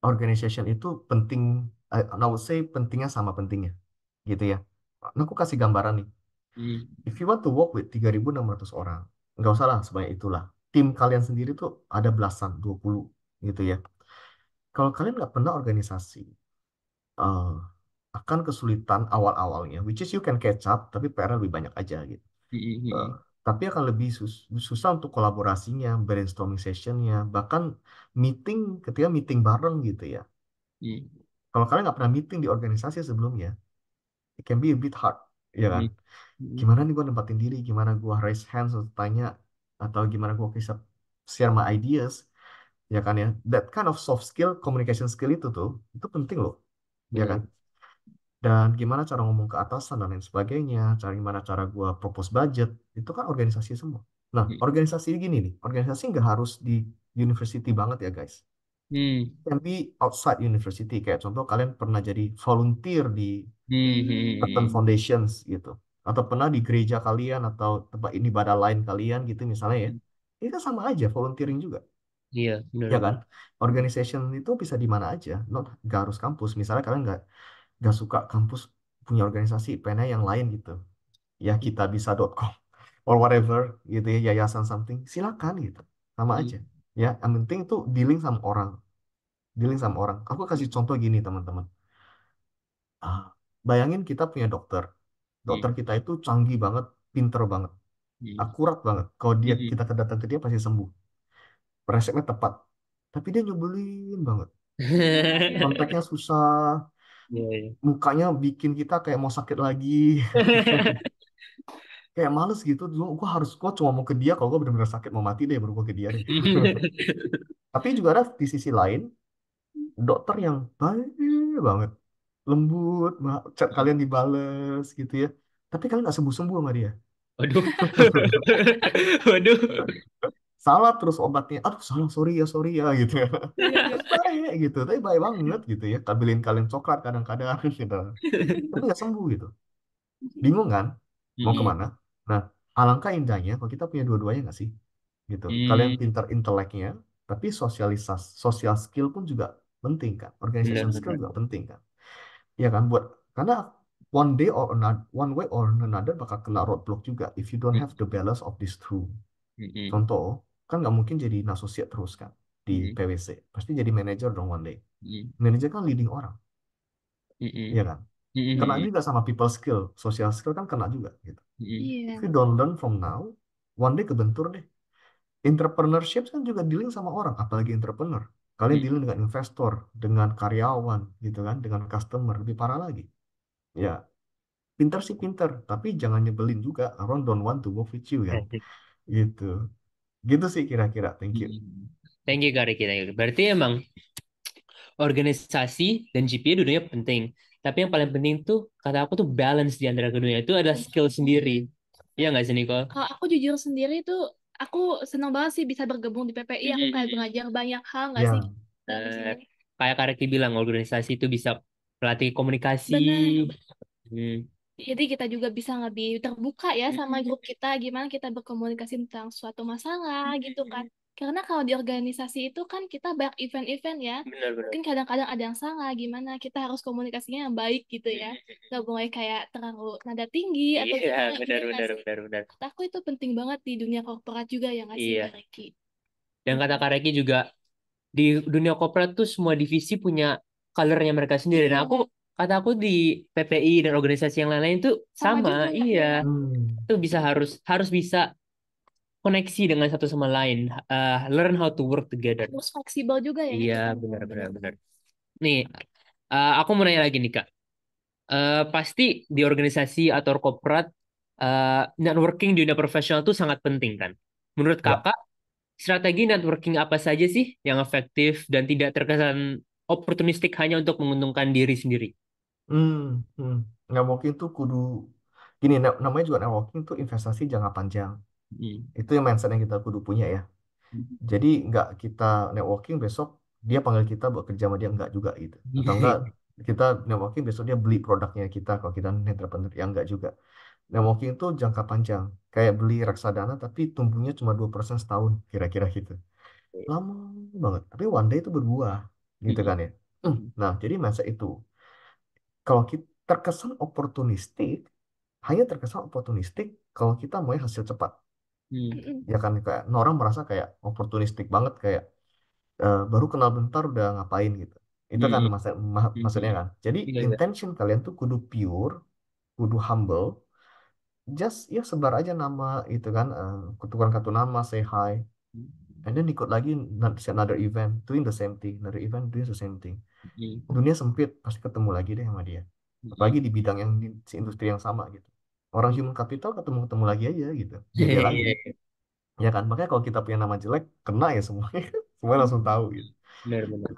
organization itu penting. I would say pentingnya sama pentingnya, gitu ya. Nah, aku kasih gambaran nih. Hmm. If you want to work with 3.600 orang, nggak usah lah sebanyak itulah. Tim kalian sendiri tuh ada belasan, 20 gitu ya. Kalau kalian nggak pernah organisasi, eh, akan kesulitan awal-awalnya, which is you can catch up, tapi PR lebih banyak aja gitu. Hmm. Eh, Hmm. tapi akan lebih susah untuk kolaborasinya, brainstorming sessionnya, bahkan meeting, ketika meeting bareng gitu ya. Hmm. Kalau kalian nggak pernah meeting di organisasi sebelumnya, it can be a bit hard, ya kan? Hmm. Hmm. Gimana nih gue nempatin diri, gimana gue raise hands untuk tanya, atau gimana gue bisa share my ideas, ya kan ya. That kind of soft skill, communication skill itu penting loh, ya kan. Benar. Dan gimana cara ngomong ke atasan dan lain sebagainya, gimana cara gue propose budget, itu kan organisasi semua. Nah, Hmm. organisasi gini nih, organisasi nggak harus di university banget ya guys. Hmm. Can be outside university, kayak contoh kalian pernah jadi volunteer di Hmm. certain Hmm. foundations gitu, atau pernah di gereja kalian atau tempat ibadah lain kalian gitu misalnya ya, itu sama aja volunteering juga, Iya, ya benar-benar. kan. Organization itu bisa di mana aja, nggak harus kampus. Misalnya kalian nggak suka kampus punya organisasi, pengennya yang lain gitu ya, kitabisa.com or whatever gitu ya, yayasan something, silakan gitu, sama aja ya. Yang penting tuh dealing sama orang. Aku kasih contoh gini teman-teman. Ah, bayangin kita punya dokter. Dokter kita itu canggih banget, pinter banget, akurat banget. Kalau kita datang ke dia pasti sembuh. Resepnya tepat. Tapi dia nyebelin banget. Kontaknya susah, Iya, iya. mukanya bikin kita kayak mau sakit lagi. Kayak males gitu. Gua cuma mau ke dia kalau gua benar-benar sakit mau mati deh, baru gua ke dia deh. Tapi juga ada di sisi lain dokter yang baik banget, lembut, chat kalian dibales gitu ya. Tapi kalian nggak sembuh-sembuh sama dia. Waduh. Waduh. Salah terus obatnya, aduh salah, sorry ya gitu ya. Iya, iya. Terus baik gitu, tapi baik banget gitu ya. Kabilin kalian coklat kadang-kadang gitu. Tapi nggak sembuh gitu. Bingung kan? Mau Mm-mm. kemana? Nah, alangkah indahnya kalau kita punya dua-duanya nggak sih? Gitu. Kalian Hmm, pintar inteleknya, tapi social skill pun juga penting kan. Organization skill benar-benar. juga penting kan. Ya kan, karena one day or another, one way or another bakal kena roadblock juga if you don't have the balance of these two. Mm-mm. Contoh, kan nggak mungkin jadi associate terus kan di Mm-mm. PwC. Pasti jadi manager dong one day. Mm-mm. Manager kan leading orang, Mm-mm. ya kan? Kena Mm-mm. juga sama people skill, social skill kan kena juga gitu. Mm-mm. If Iya. you don't learn from now, one day kebentur deh. Entrepreneurship kan juga dealing sama orang, apalagi entrepreneur. Kalian Mm-mm. dealing dengan investor, dengan karyawan, gitu kan, dengan customer, lebih parah lagi. Ya, pinter sih pinter, tapi jangan nyebelin juga. Orang don't want to work with you kan, gitu. Gitu sih kira-kira. Thank you. Mm-mm. Thank you, Kak Ricky. Thank you. Berarti emang organisasi dan GPA dulunya penting. Tapi yang paling penting tuh, kata aku tuh balance di antara keduanya. Itu adalah skill sendiri. Iya nggak sih, Nicole? Kalau aku jujur sendiri tuh, aku senang banget sih bisa bergabung di PPI. Aku kayak Mm-mm. belajar banyak hal nggak sih Ya, dalam di sini. Eh, Kayak Kak Ricky bilang, organisasi itu bisa pelatih komunikasi. Benar. Hmm. Jadi kita juga bisa lebih terbuka ya sama Mm-mm. grup kita, gimana kita berkomunikasi tentang suatu masalah gitu kan. Karena kalau di organisasi itu kan kita banyak event-event ya. Benar-benar. Mungkin kadang-kadang ada yang salah, gimana kita harus komunikasinya yang baik gitu ya. Gak boleh kayak terlalu nada tinggi atau Iya, gimana, iya nggak benar-benar, sih? benar-benar. Kata aku itu penting banget di dunia korporat juga ya nggak sih Iya. Kak Reki? Dan kata Kak Ricky juga, di dunia korporat tuh semua divisi punya colornya mereka sendiri. Nah, Iya, kata aku di PPI dan organisasi yang lain-lain tuh sama sama, juga. iya. Iya. hmm, Itu bisa harus harus bisa koneksi dengan satu sama lain. Learn how to work together. Harus fleksibel juga ya Iya, kita. benar-benar benar. Nih, aku mau nanya lagi nih Kak. Pasti di organisasi atau korporat, networking di dunia profesional tuh sangat penting kan? Menurut ya. Kakak, strategi networking apa saja sih yang efektif dan tidak terkesan oportunistik hanya untuk menguntungkan diri sendiri? Hmm, hmm. Networking tuh kudu gini, namanya juga networking tuh investasi jangka panjang. Hmm. Itu yang mindset yang kita kudu punya ya. Jadi nggak kita networking besok dia panggil kita buat kerja sama dia nggak juga gitu. Atau enggak kita networking besok dia beli produknya kita kalau kita entrepreneur ya nggak juga. Networking itu jangka panjang. Kayak beli reksadana tapi tumbuhnya cuma 2% setahun kira-kira gitu. Lama banget. Tapi one day itu berbuah gitu kan ya. Nah, jadi masa itu kalau kita terkesan oportunistik, hanya terkesan oportunistik kalau kita mau hasil cepat. Mm-mm. Ya kan kayak orang merasa kayak oportunistik banget kayak baru kenal bentar udah ngapain gitu. Itu kan maksudnya kan. Jadi Iya, iya. intention kalian tuh kudu pure, kudu humble, just ya sebar aja nama itu kan, kutukan kartu nama, say hi, and then ikut lagi another event, doing the same thing, another event doing the same thing. Dunia sempit, pasti ketemu lagi deh sama dia. Apalagi di bidang yang di industri yang sama gitu. Orang human capital ketemu-ketemu lagi aja gitu, beda lagi, Iya, ya kan. Makanya kalau kita punya nama jelek, kena ya semuanya, semuanya langsung tahu gitu. benar-benar.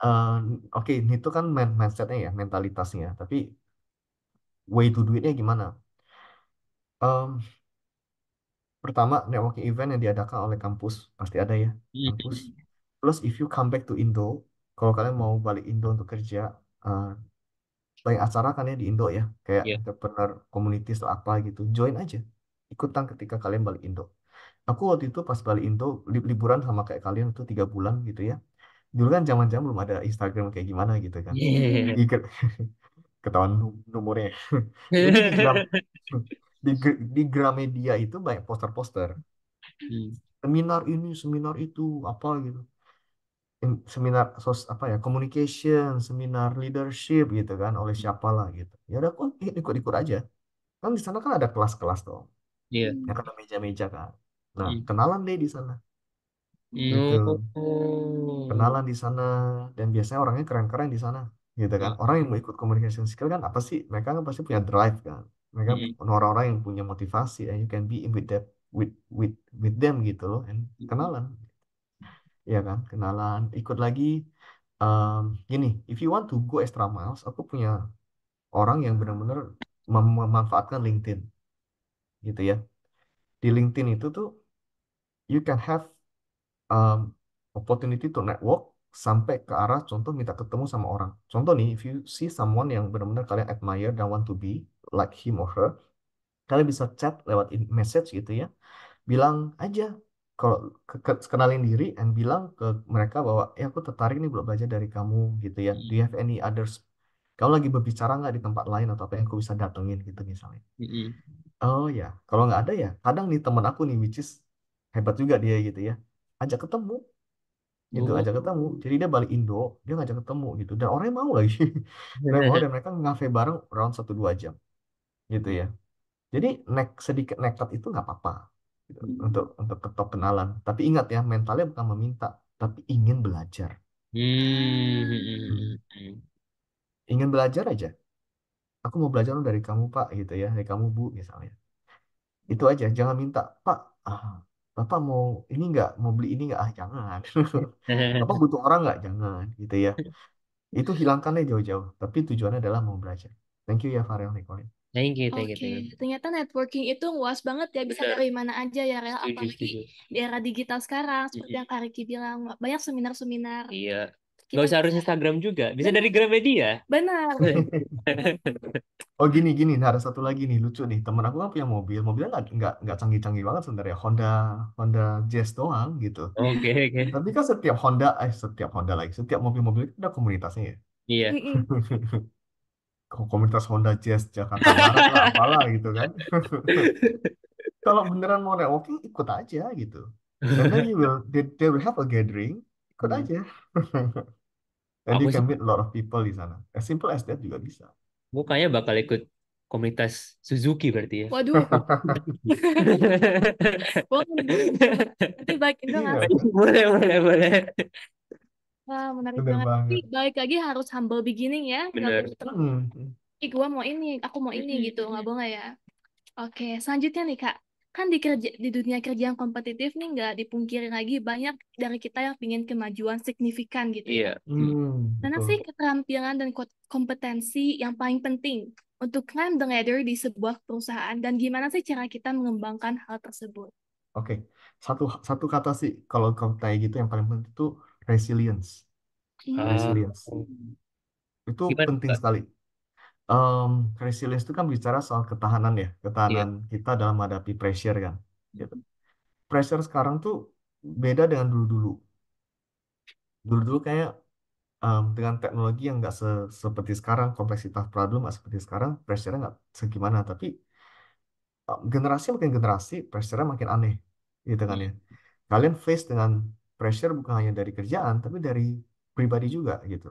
Eh, Oke, itu kan mindsetnya ya, mentalitasnya. Tapi way to do it-nya gimana? Em, Pertama, networking event yang diadakan oleh kampus pasti ada ya, kampus. Plus, if you come back to Indo, kalau kalian mau balik Indo untuk kerja, eh, banyak acara kan ya di Indo ya, kayak Iya. entrepreneur communities atau apa gitu. Join aja, ikutan ketika kalian balik Indo. Aku waktu itu pas balik Indo, liburan sama kayak kalian itu 3 bulan gitu ya. Dulu kan zaman-zaman belum ada Instagram kayak gimana gitu kan. Iya. Ikut ketahuan nomornya. Jadi di Gram di Gramedia itu banyak poster-poster seminar ini, seminar itu, apa gitu. Seminar apa ya, communication, seminar leadership gitu kan oleh siapa lah gitu. Ya udah aku ikut-ikut aja. Kan di sana kan ada kelas-kelas dong. Iya. Ya kan ada meja-meja kan. Nah, Hmm. kenalan deh di sana. Gitu. Oh. Kenalan di sana dan biasanya orangnya keren-keren di sana gitu kan. Orang yang mau ikut communication skill kan apa sih, mereka kan pasti punya drive kan, mereka orang-orang yang punya motivasi, and you can be in with that, with with with them gitu loh, and kenalan ya kan, kenalan ikut lagi. Gini, if you want to go extra miles, aku punya orang yang benar-benar memanfaatkan LinkedIn gitu ya. Di LinkedIn itu tuh you can have um, opportunity to network sampai ke arah contoh minta ketemu sama orang. Contoh nih, if you see someone yang benar-benar kalian admire dan want to be like him or her, kalian bisa chat lewat message gitu ya. Bilang aja kalau kenalin diri and bilang ke mereka bahwa aku tertarik nih belum belajar dari kamu gitu ya. Do you have any others? Kamu lagi berbicara nggak di tempat lain atau apa yang aku bisa datengin gitu misalnya. Mm-mm. Oh ya, kalau nggak ada ya, kadang nih temen aku nih, which is hebat juga dia gitu ya, ajak ketemu gitu, Oh. ajak ketemu. Jadi dia balik Indo, dia ngajak ketemu gitu, dan orangnya mau lagi, orangnya mau dan mereka ngafe bareng around 1-2 jam gitu ya. Jadi sedikit nekat itu nggak apa-apa gitu, untuk ketok kenalan. Tapi ingat ya, mentalnya bukan meminta, tapi ingin belajar. Hmm. Hmm. Ingin belajar aja. Aku mau belajar dari kamu Pak gitu ya, dari kamu Bu misalnya. Itu aja, jangan minta, Pak, ah, Bapak mau ini nggak, mau beli ini nggak? Ah, jangan. Bapak butuh orang nggak? Jangan, gitu ya. Itu hilangkannya jauh-jauh. Tapi tujuannya adalah mau belajar. Thank you ya Farel Nikolin. Thank you, thank you, Oke, thank you. ternyata networking itu luas banget ya, bisa Benar. dari mana aja ya, Rel. Setuju, Apalagi setuju. di era digital sekarang, seperti yang Kak Riki bilang, banyak seminar-seminar. Iya. Nggak Kita usah harus bisa, Instagram juga. Bisa dari benar, Gramedia. benar. Oh gini gini, nah, ada satu lagi nih lucu nih. Temen aku kan punya mobil, mobilnya nggak canggih-canggih banget sebenarnya. Honda Honda Jazz doang gitu. Oke, oke. Tapi kan setiap Honda lagi, setiap mobil-mobil itu ada komunitasnya ya. Iya. Mm-mm. Komunitas Honda Jazz Jakarta Barat lah, apalah gitu kan. Kalau beneran mau networking, ikut aja gitu. And then they will have a gathering, ikut Hmm. aja. And Aku you sih, can meet a lot of people di sana. As simple as that juga bisa. aku kayaknya bakal ikut komunitas Suzuki berarti ya. Waduh, boleh. Nanti balik Indo nggak Iya, sih? Boleh, boleh, boleh. Wah, menarik bener banget. Tapi banget. balik lagi harus humble beginning ya. Nggak Bener. boleh terlalu, Hmm. ih gue mau ini, aku mau ini gitu. Nggak boleh ya. Oke, selanjutnya nih Kak. Kan di dunia kerja yang kompetitif nih nggak dipungkiri lagi banyak dari kita yang ingin kemajuan signifikan gitu ya. Iya. Hmm. Mana sih Betul. keterampilan dan kompetensi yang paling penting untuk climb the ladder di sebuah perusahaan dan gimana sih cara kita mengembangkan hal tersebut? Oke, satu satu kata sih kalau kamu tanya gitu yang paling penting itu resilience. Hmm, Ah, Resilience itu gimana, penting Kak? sekali. Resilience itu kan bicara soal ketahanan ya, Iya. ketahanan kita dalam menghadapi pressure kan. Gitu. Pressure sekarang tuh beda dengan dulu-dulu. Dulu-dulu kayak dengan teknologi yang nggak seperti sekarang, kompleksitas problem nggak seperti sekarang, pressure-nya nggak segimana. Tapi generasi makin generasi, pressure-nya makin aneh, gitu kan ya. Kalian face dengan pressure bukan hanya dari kerjaan, tapi dari pribadi juga gitu.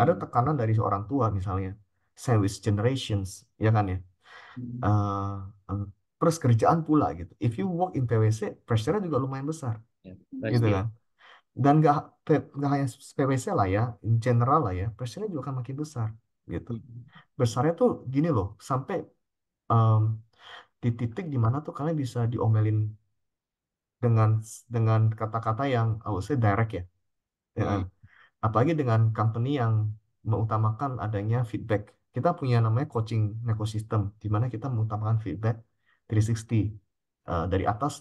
Ada Hmm. tekanan dari seorang tua misalnya, sandwich generations, ya kan ya. Eh, eh, Terus kerjaan pula gitu. If you work in PwC, pressure-nya juga lumayan besar, Ya, gitu pasti ya. kan. Dan nggak hanya PwC lah ya, in general lah ya, pressure-nya juga akan makin besar, gitu. Hmm. Besarnya tuh gini loh, sampai em, di titik di mana tuh kalian bisa diomelin dengan kata-kata yang I would say direct ya. Ya, Hmm. apalagi dengan company yang mengutamakan adanya feedback. Kita punya namanya coaching ecosystem, di mana kita mengutamakan feedback 360 dari atas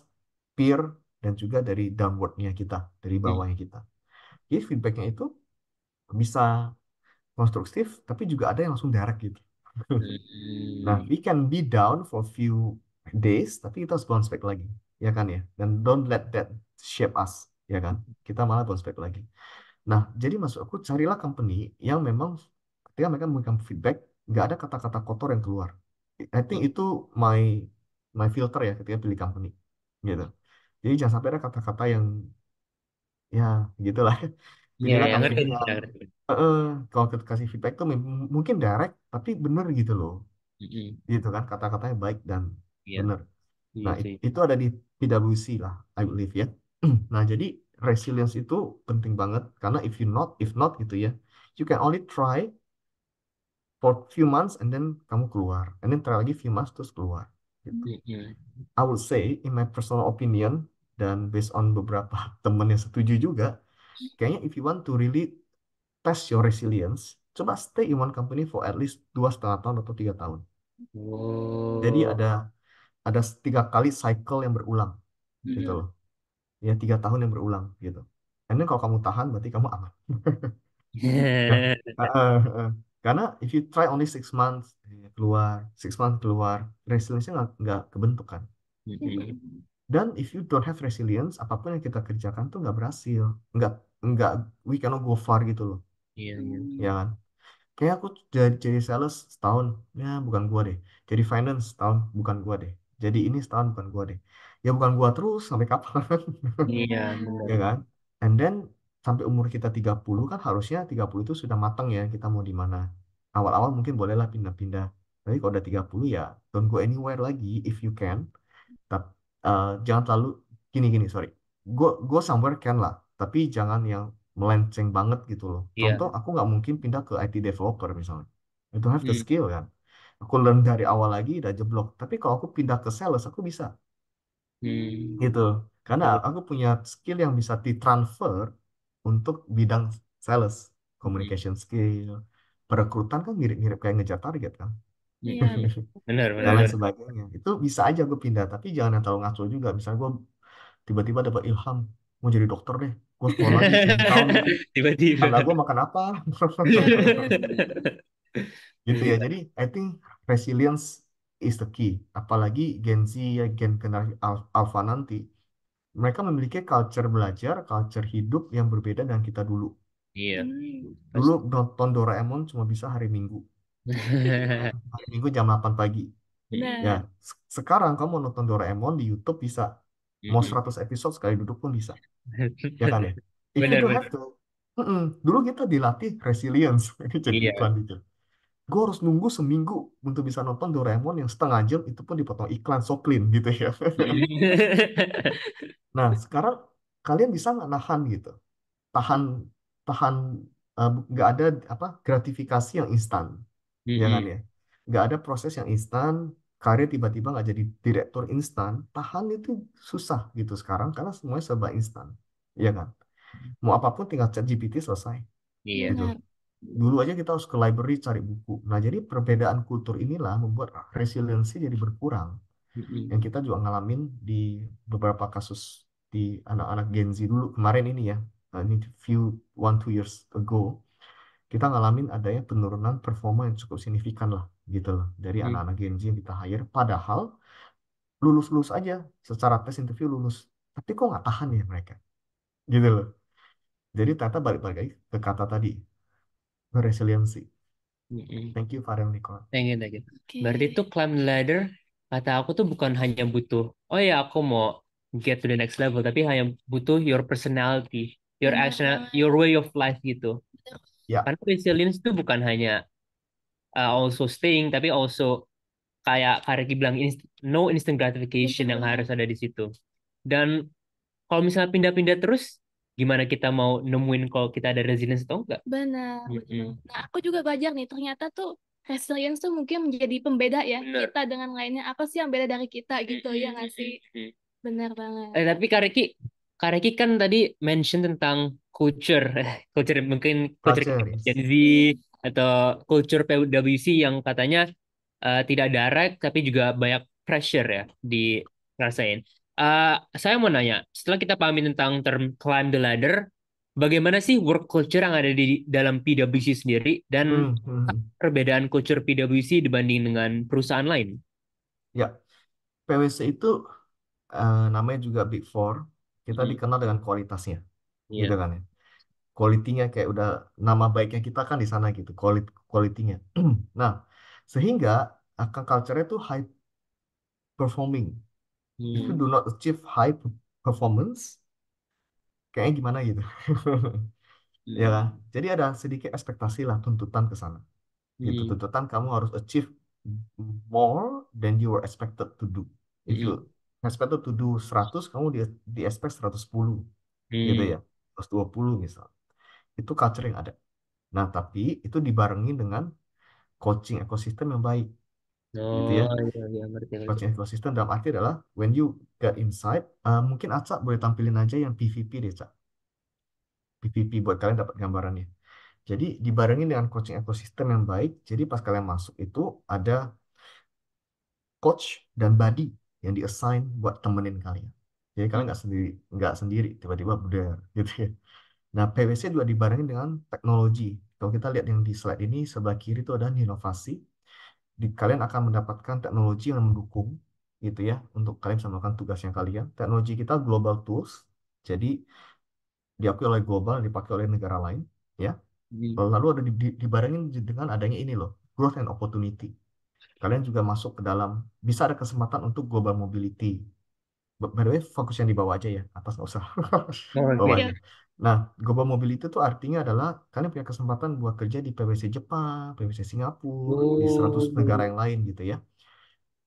peer dan juga dari downwardnya kita, dari Hmm. bawahnya kita. Jadi feedbacknya itu bisa konstruktif, tapi juga ada yang langsung direct gitu. Nah, Hmm. we can be down for few days, tapi kita harus bounce back lagi, ya kan ya. Dan don't let that shape us, ya kan. Kita malah bounce back lagi. Nah, jadi maksud aku carilah company yang memang ketika mereka memberikan feedback, nggak ada kata-kata kotor yang keluar. I think itu my my filter ya ketika pilih company, gitu. Jadi jangan sampai ada kata-kata yang ya gitulah. Iya, Pilihlah ya, company ngerti, yang ngerti. kalau kita kasih feedback tuh mungkin direct tapi bener gitu loh, Hmm. gitu kan kata-katanya baik dan Iya, bener. iya Nah, sih. itu ada di PwC lah, I believe ya. Nah, jadi resilience itu penting banget karena if not gitu ya, you can only try for few months and then kamu keluar, and then try lagi few months terus keluar. Gitu. Hmm. I would say, in my personal opinion dan based on beberapa temen yang setuju juga, kayaknya if you want to really test your resilience, coba stay in one company for at least 2,5 tahun atau 3 tahun. Jadi Oh. ada 3 kali cycle yang berulang gitu Mm-mm. loh. Ya 3 tahun yang berulang gitu. And then kalau kamu tahan berarti kamu aman. Ya. Karena if you try only 6 months keluar, 6 months keluar, resilience-nya nggak kebentuk kan. Mm-mm. Dan if you don't have resilience, apapun yang kita kerjakan tuh nggak berhasil, nggak, we cannot go far gitu loh, Iya, iya. ya kan? Kayak aku jadi sales setahun, ya bukan gua deh. Jadi finance setahun, bukan gua deh. Jadi ini setahun, bukan gua deh. Ya bukan gua terus sampai kapan? Iya, Benar. benar. Ya kan? And then sampai umur kita 30 kan harusnya 30 itu sudah matang ya kita mau di mana. Awal-awal mungkin bolehlah pindah-pindah. Tapi kalau udah 30 ya don't go anywhere lagi if you can. Tapi jangan terlalu gini-gini, sorry. Go somewhere can lah, tapi jangan yang melenceng banget gitu loh. Iya. Contoh, aku nggak mungkin pindah ke IT developer misalnya. Itu have the Hmm. skill kan. Aku learn dari awal lagi udah jeblok. Tapi kalau aku pindah ke sales, aku bisa Hmm. gitu. Karena Betul. aku punya skill yang bisa ditransfer untuk bidang sales, Mm-mm. communication skill, perekrutan kan mirip-mirip kayak ngejar target kan. Iya, benar. Benar, Dan benar, lain benar. sebagainya. Itu bisa aja gue pindah, tapi jangan yang terlalu ngaco juga. Misalnya gue tiba-tiba dapat ilham mau jadi dokter deh, gue sekolah lagi 7 tahun nih, Tiba-tiba. anak gue makan apa? Gitu ya. Jadi I think resilience is the key, apalagi Gen Z ya, gen generasi alpha nanti, mereka memiliki culture belajar, culture hidup yang berbeda dengan kita dulu. Iya. Dulu Pasti. nonton Doraemon cuma bisa hari Minggu, hari Minggu jam 8 pagi. Ya, Benar. sekarang kamu nonton Doraemon di YouTube bisa. Mau Mm-mm. 100 episode sekali duduk pun bisa. Ya kan ya? If you Benar, don't have benar. to. Dulu kita dilatih resilience. Ini jadi Iya. iklan dikit. Gue harus nunggu seminggu untuk bisa nonton Doraemon yang setengah jam itu pun dipotong iklan so clean gitu ya. Nah, sekarang kalian bisa nggak nahan gitu? Tahan, tahan, nggak ada apa gratifikasi yang instan, ya kan Mm-mm. ya? Nggak ada proses yang instan, karir tiba-tiba nggak jadi direktur instan. Tahan itu susah gitu sekarang karena semuanya serba instan, ya kan? Mau apapun tinggal chat GPT selesai, Iya. gitu. Benar. Dulu aja kita harus ke library cari buku. Nah, jadi perbedaan kultur inilah membuat resiliensi jadi berkurang. Yang Mm-mm. kita juga ngalamin di beberapa kasus di anak-anak Gen Z dulu kemarin ini ya. Ini few 1 2 years ago kita ngalamin adanya penurunan performa yang cukup signifikan lah gitu loh dari Mm. anak-anak Gen Z yang kita hire. Padahal lulus-lulus aja secara tes interview lulus. Tapi kok nggak tahan ya mereka gitu loh. Jadi ternyata balik-balik lagi ke kata tadi, resiliensi. Mm-mm. Thank you, Farel Nicole. Thank you, thank you. Oke. Berarti tuh climb the ladder, kata aku tuh bukan hanya butuh, oh ya aku mau get to the next level, tapi hanya butuh your personality, your Benar action, banget. your way of life gitu. Ya, Karena resilience itu bukan hanya also staying, tapi also kayak Kak Reki bilang, no instant gratification Benar yang banget. harus ada di situ. Dan kalau misalnya pindah-pindah terus, gimana kita mau nemuin kalau kita ada resilience atau enggak? Benar, Mm-mm. betul. Nah, aku juga belajar nih, ternyata tuh resilience tuh mungkin menjadi pembeda ya Bener. kita dengan lainnya. Apa sih yang beda dari kita gitu ya nggak sih? Mm-mm. Benar banget. Tapi Kak Reki kan tadi mention tentang culture, culture mungkin culture culture, yes. Gen Z Iya, atau culture PWC yang katanya tidak direct tapi juga banyak pressure ya dirasain. Eh, saya mau nanya, setelah kita pahami tentang term climb the ladder, bagaimana sih work culture yang ada di dalam PwC sendiri dan Hmm, hmm, hmm. perbedaan culture PwC dibanding dengan perusahaan lain? Ya, PwC itu namanya juga Big Four. Kita Hmm, dikenal dengan kualitasnya, gitu iya. kan ya. Quality-nya kayak udah nama baiknya kita kan di sana gitu, quality-nya. Nah, sehingga akan culture-nya itu high performing. If you Hmm, do not achieve high performance, kayaknya gimana gitu. Ya hmm, kan? Jadi ada sedikit ekspektasi lah, tuntutan ke sana. Gitu, hmm, tuntutan kamu harus achieve more than you were expected to do. If you hmm, expected to do 100, kamu di expect 110 gitu hmm. ya. 120 misal. Itu culture yang ada. Nah, tapi itu dibarengi dengan coaching ekosistem yang baik gitu ya. Oh, iya, iya, ngerti, ngerti. Coaching ekosistem dalam arti adalah when you get insight, mungkin Acak boleh tampilin aja yang PVP deh, Cak. PVP buat kalian dapat gambarannya. Jadi dibarengin dengan coaching ekosistem yang baik. Jadi pas kalian masuk itu ada coach dan buddy yang di-assign buat temenin kalian. Jadi kalian nggak sendiri tiba-tiba udah gitu ya. Nah, PwC juga dibarengin dengan teknologi. Kalau kita lihat yang di slide ini, sebelah kiri itu ada inovasi. Kalian akan mendapatkan teknologi yang mendukung gitu ya untuk kalian bisa melakukan tugasnya kalian. Teknologi kita global tools, jadi diakui oleh global, dipakai oleh negara lain, ya. Hmm. Lalu ada dibarengin dengan adanya ini loh, growth and opportunity. Kalian juga masuk ke dalam, bisa ada kesempatan untuk global mobility. By the way, fokus yang di bawah aja ya, atas nggak usah. Oh, Bawah oke. Ya. aja. Nah, global mobility itu artinya adalah kalian punya kesempatan buat kerja di PwC Jepang, PwC Singapura, di 100 negara Oh, yang lain gitu ya.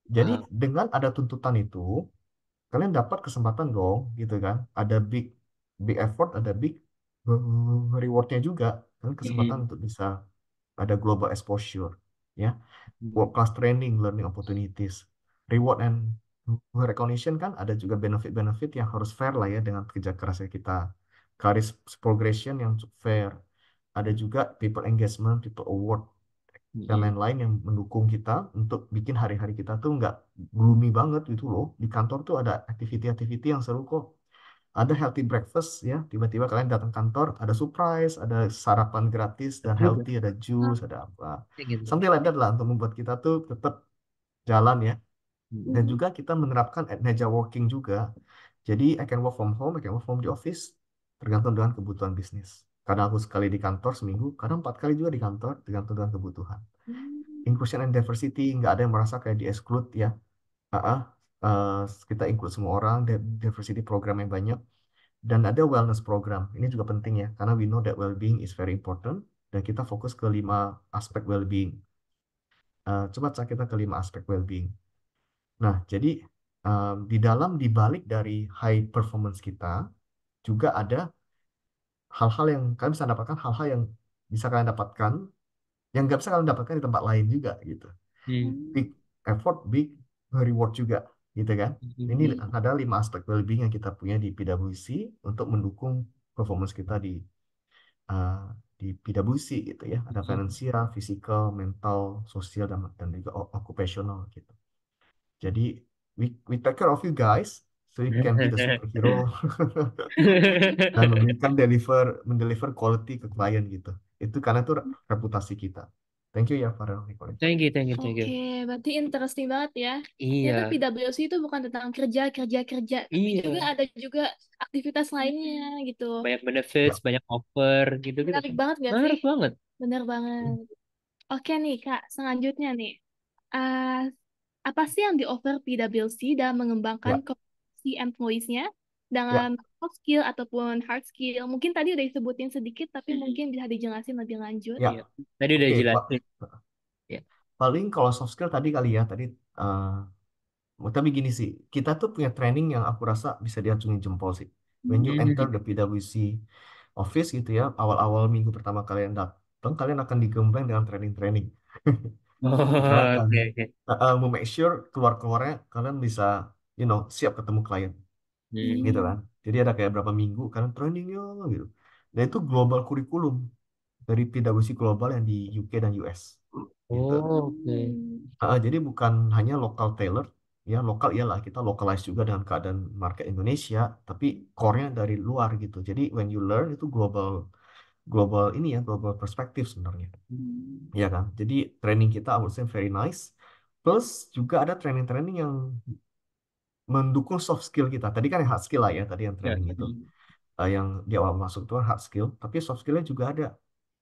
Jadi wow. dengan ada tuntutan itu, kalian dapat kesempatan dong, gitu kan? Ada big big effort, ada big rewardnya juga. Kalian kesempatan Hmm. untuk bisa ada global exposure, ya. Hmm. World class training, learning opportunities, reward and recognition kan ada juga benefit-benefit yang harus fair lah ya dengan kerja kerasnya kita. Career progression yang fair. Ada juga people engagement, people award, dan Hmm. lain-lain yang mendukung kita untuk bikin hari-hari kita tuh nggak gloomy banget gitu loh. Di kantor tuh ada activity-activity yang seru kok. Ada healthy breakfast ya, tiba-tiba kalian datang kantor, ada surprise, ada sarapan gratis dan Juga healthy, ada juice, ada apa. kayak gitu. Something like that lah untuk membuat kita tuh tetap jalan ya. Dan Hmm. juga kita menerapkan agile working juga. Jadi I can work from home, I can work from the office, tergantung dengan kebutuhan bisnis. Kadang aku sekali di kantor seminggu, kadang 4 kali juga di kantor, tergantung dengan kebutuhan. Inclusion and diversity, nggak ada yang merasa kayak di-exclude ya. Ah, ah, eh, kita include semua orang, diversity program yang banyak, dan ada wellness program. Ini juga penting ya, karena we know that well-being is very important, dan kita fokus ke 5 aspek well-being. Coba cek kita ke 5 aspek well-being. Nah, jadi di balik dari high performance kita, juga ada hal-hal yang kalian bisa dapatkan, hal-hal yang bisa kalian dapatkan, yang nggak bisa kalian dapatkan di tempat lain juga gitu. Hmm. Big effort, big reward juga, gitu kan? Ini Hmm. ada 5 aspek well-being yang kita punya di PwC untuk mendukung performance kita uh, di PwC gitu ya. Ada Hmm. finansial, physical, mental, sosial, dan juga occupational gitu. Jadi we take care of you guys so you can be the superhero dan mendeliver quality ke klien gitu. Itu karena itu reputasi kita. Thank you ya Farel Nikolai. Thank you, thank you, thank you. Oke, berarti interesting banget ya. Ternyata Iya, PwC itu bukan tentang kerja, kerja, kerja, tapi juga iya. ada juga aktivitas lainnya gitu. Banyak benefits, Ya, banyak offer gitu-gitu Menarik kan. banget gak sih? Menarik banget. Bener banget. Oke nih Kak, selanjutnya nih. Eh, apa sih yang di-offer PwC dalam mengembangkan ya, kompetensi employees-nya dengan ya. soft skill ataupun hard skill? Mungkin tadi udah disebutin sedikit, tapi mungkin bisa dijelasin lebih lanjut. Ya, Iya. Tadi udah oke, Pak. jelasin. Ya. Paling kalau soft skill tadi kali ya, tapi gini sih, kita tuh punya training yang aku rasa bisa diacungi jempol sih. When you enter Hmm. the PwC office gitu ya, awal-awal minggu pertama kalian datang, kalian akan digembleng dengan training-training. Karena Oh, akan oke, oke. make sure keluarnya kalian bisa, siap ketemu klien, gitu Hmm. kan. Jadi ada kayak berapa minggu kalian trainingnya gitu. Dan itu global kurikulum dari PwC global yang di UK dan US, gitu. Oh, oke. Jadi bukan hanya lokal tailor, ya lokal iyalah kita localize juga dengan keadaan market Indonesia, tapi core-nya dari luar gitu. Jadi when you learn itu global global ini ya global perspektif sebenarnya, Hmm. ya kan. Jadi training kita I would say very nice. Plus juga ada training-training yang mendukung soft skill kita. Tadi kan yang hard skill lah ya, tadi yang Ya. training itu. Hmm. Yang di awal masuk itu kan hard skill, tapi soft skillnya juga ada.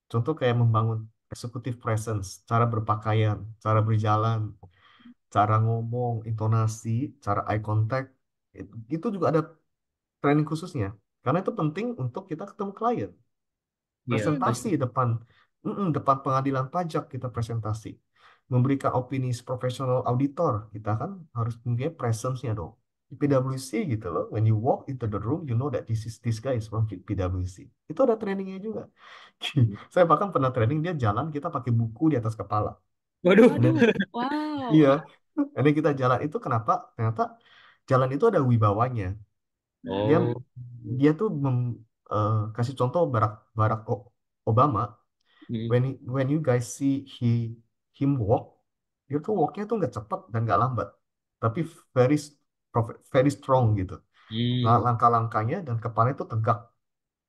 Contoh kayak membangun executive presence, cara berpakaian, cara berjalan, cara ngomong, intonasi, cara eye contact, itu juga ada training khususnya. Karena itu penting untuk kita ketemu klien. Iya, Presentasi pasti. depan pengadilan pajak kita presentasi. Memberikan opini profesional auditor, kita kan harus punya presence-nya dong. Di PwC gitu loh, when you walk into the room, you know that this guy is from PwC. Itu ada trainingnya juga. Saya bahkan pernah training dia jalan, kita pakai buku di atas kepala. Waduh. And then, Waduh, wow. iya, and then kita jalan itu kenapa? Ternyata jalan itu ada wibawanya. Dia Oh. dia tuh kasih contoh Barack Obama. Hmm. When you guys see him walk, dia tuh walknya tuh nggak cepat dan nggak lambat, tapi very very strong gitu. Hmm. Langkah-langkahnya dan kepala itu tegak,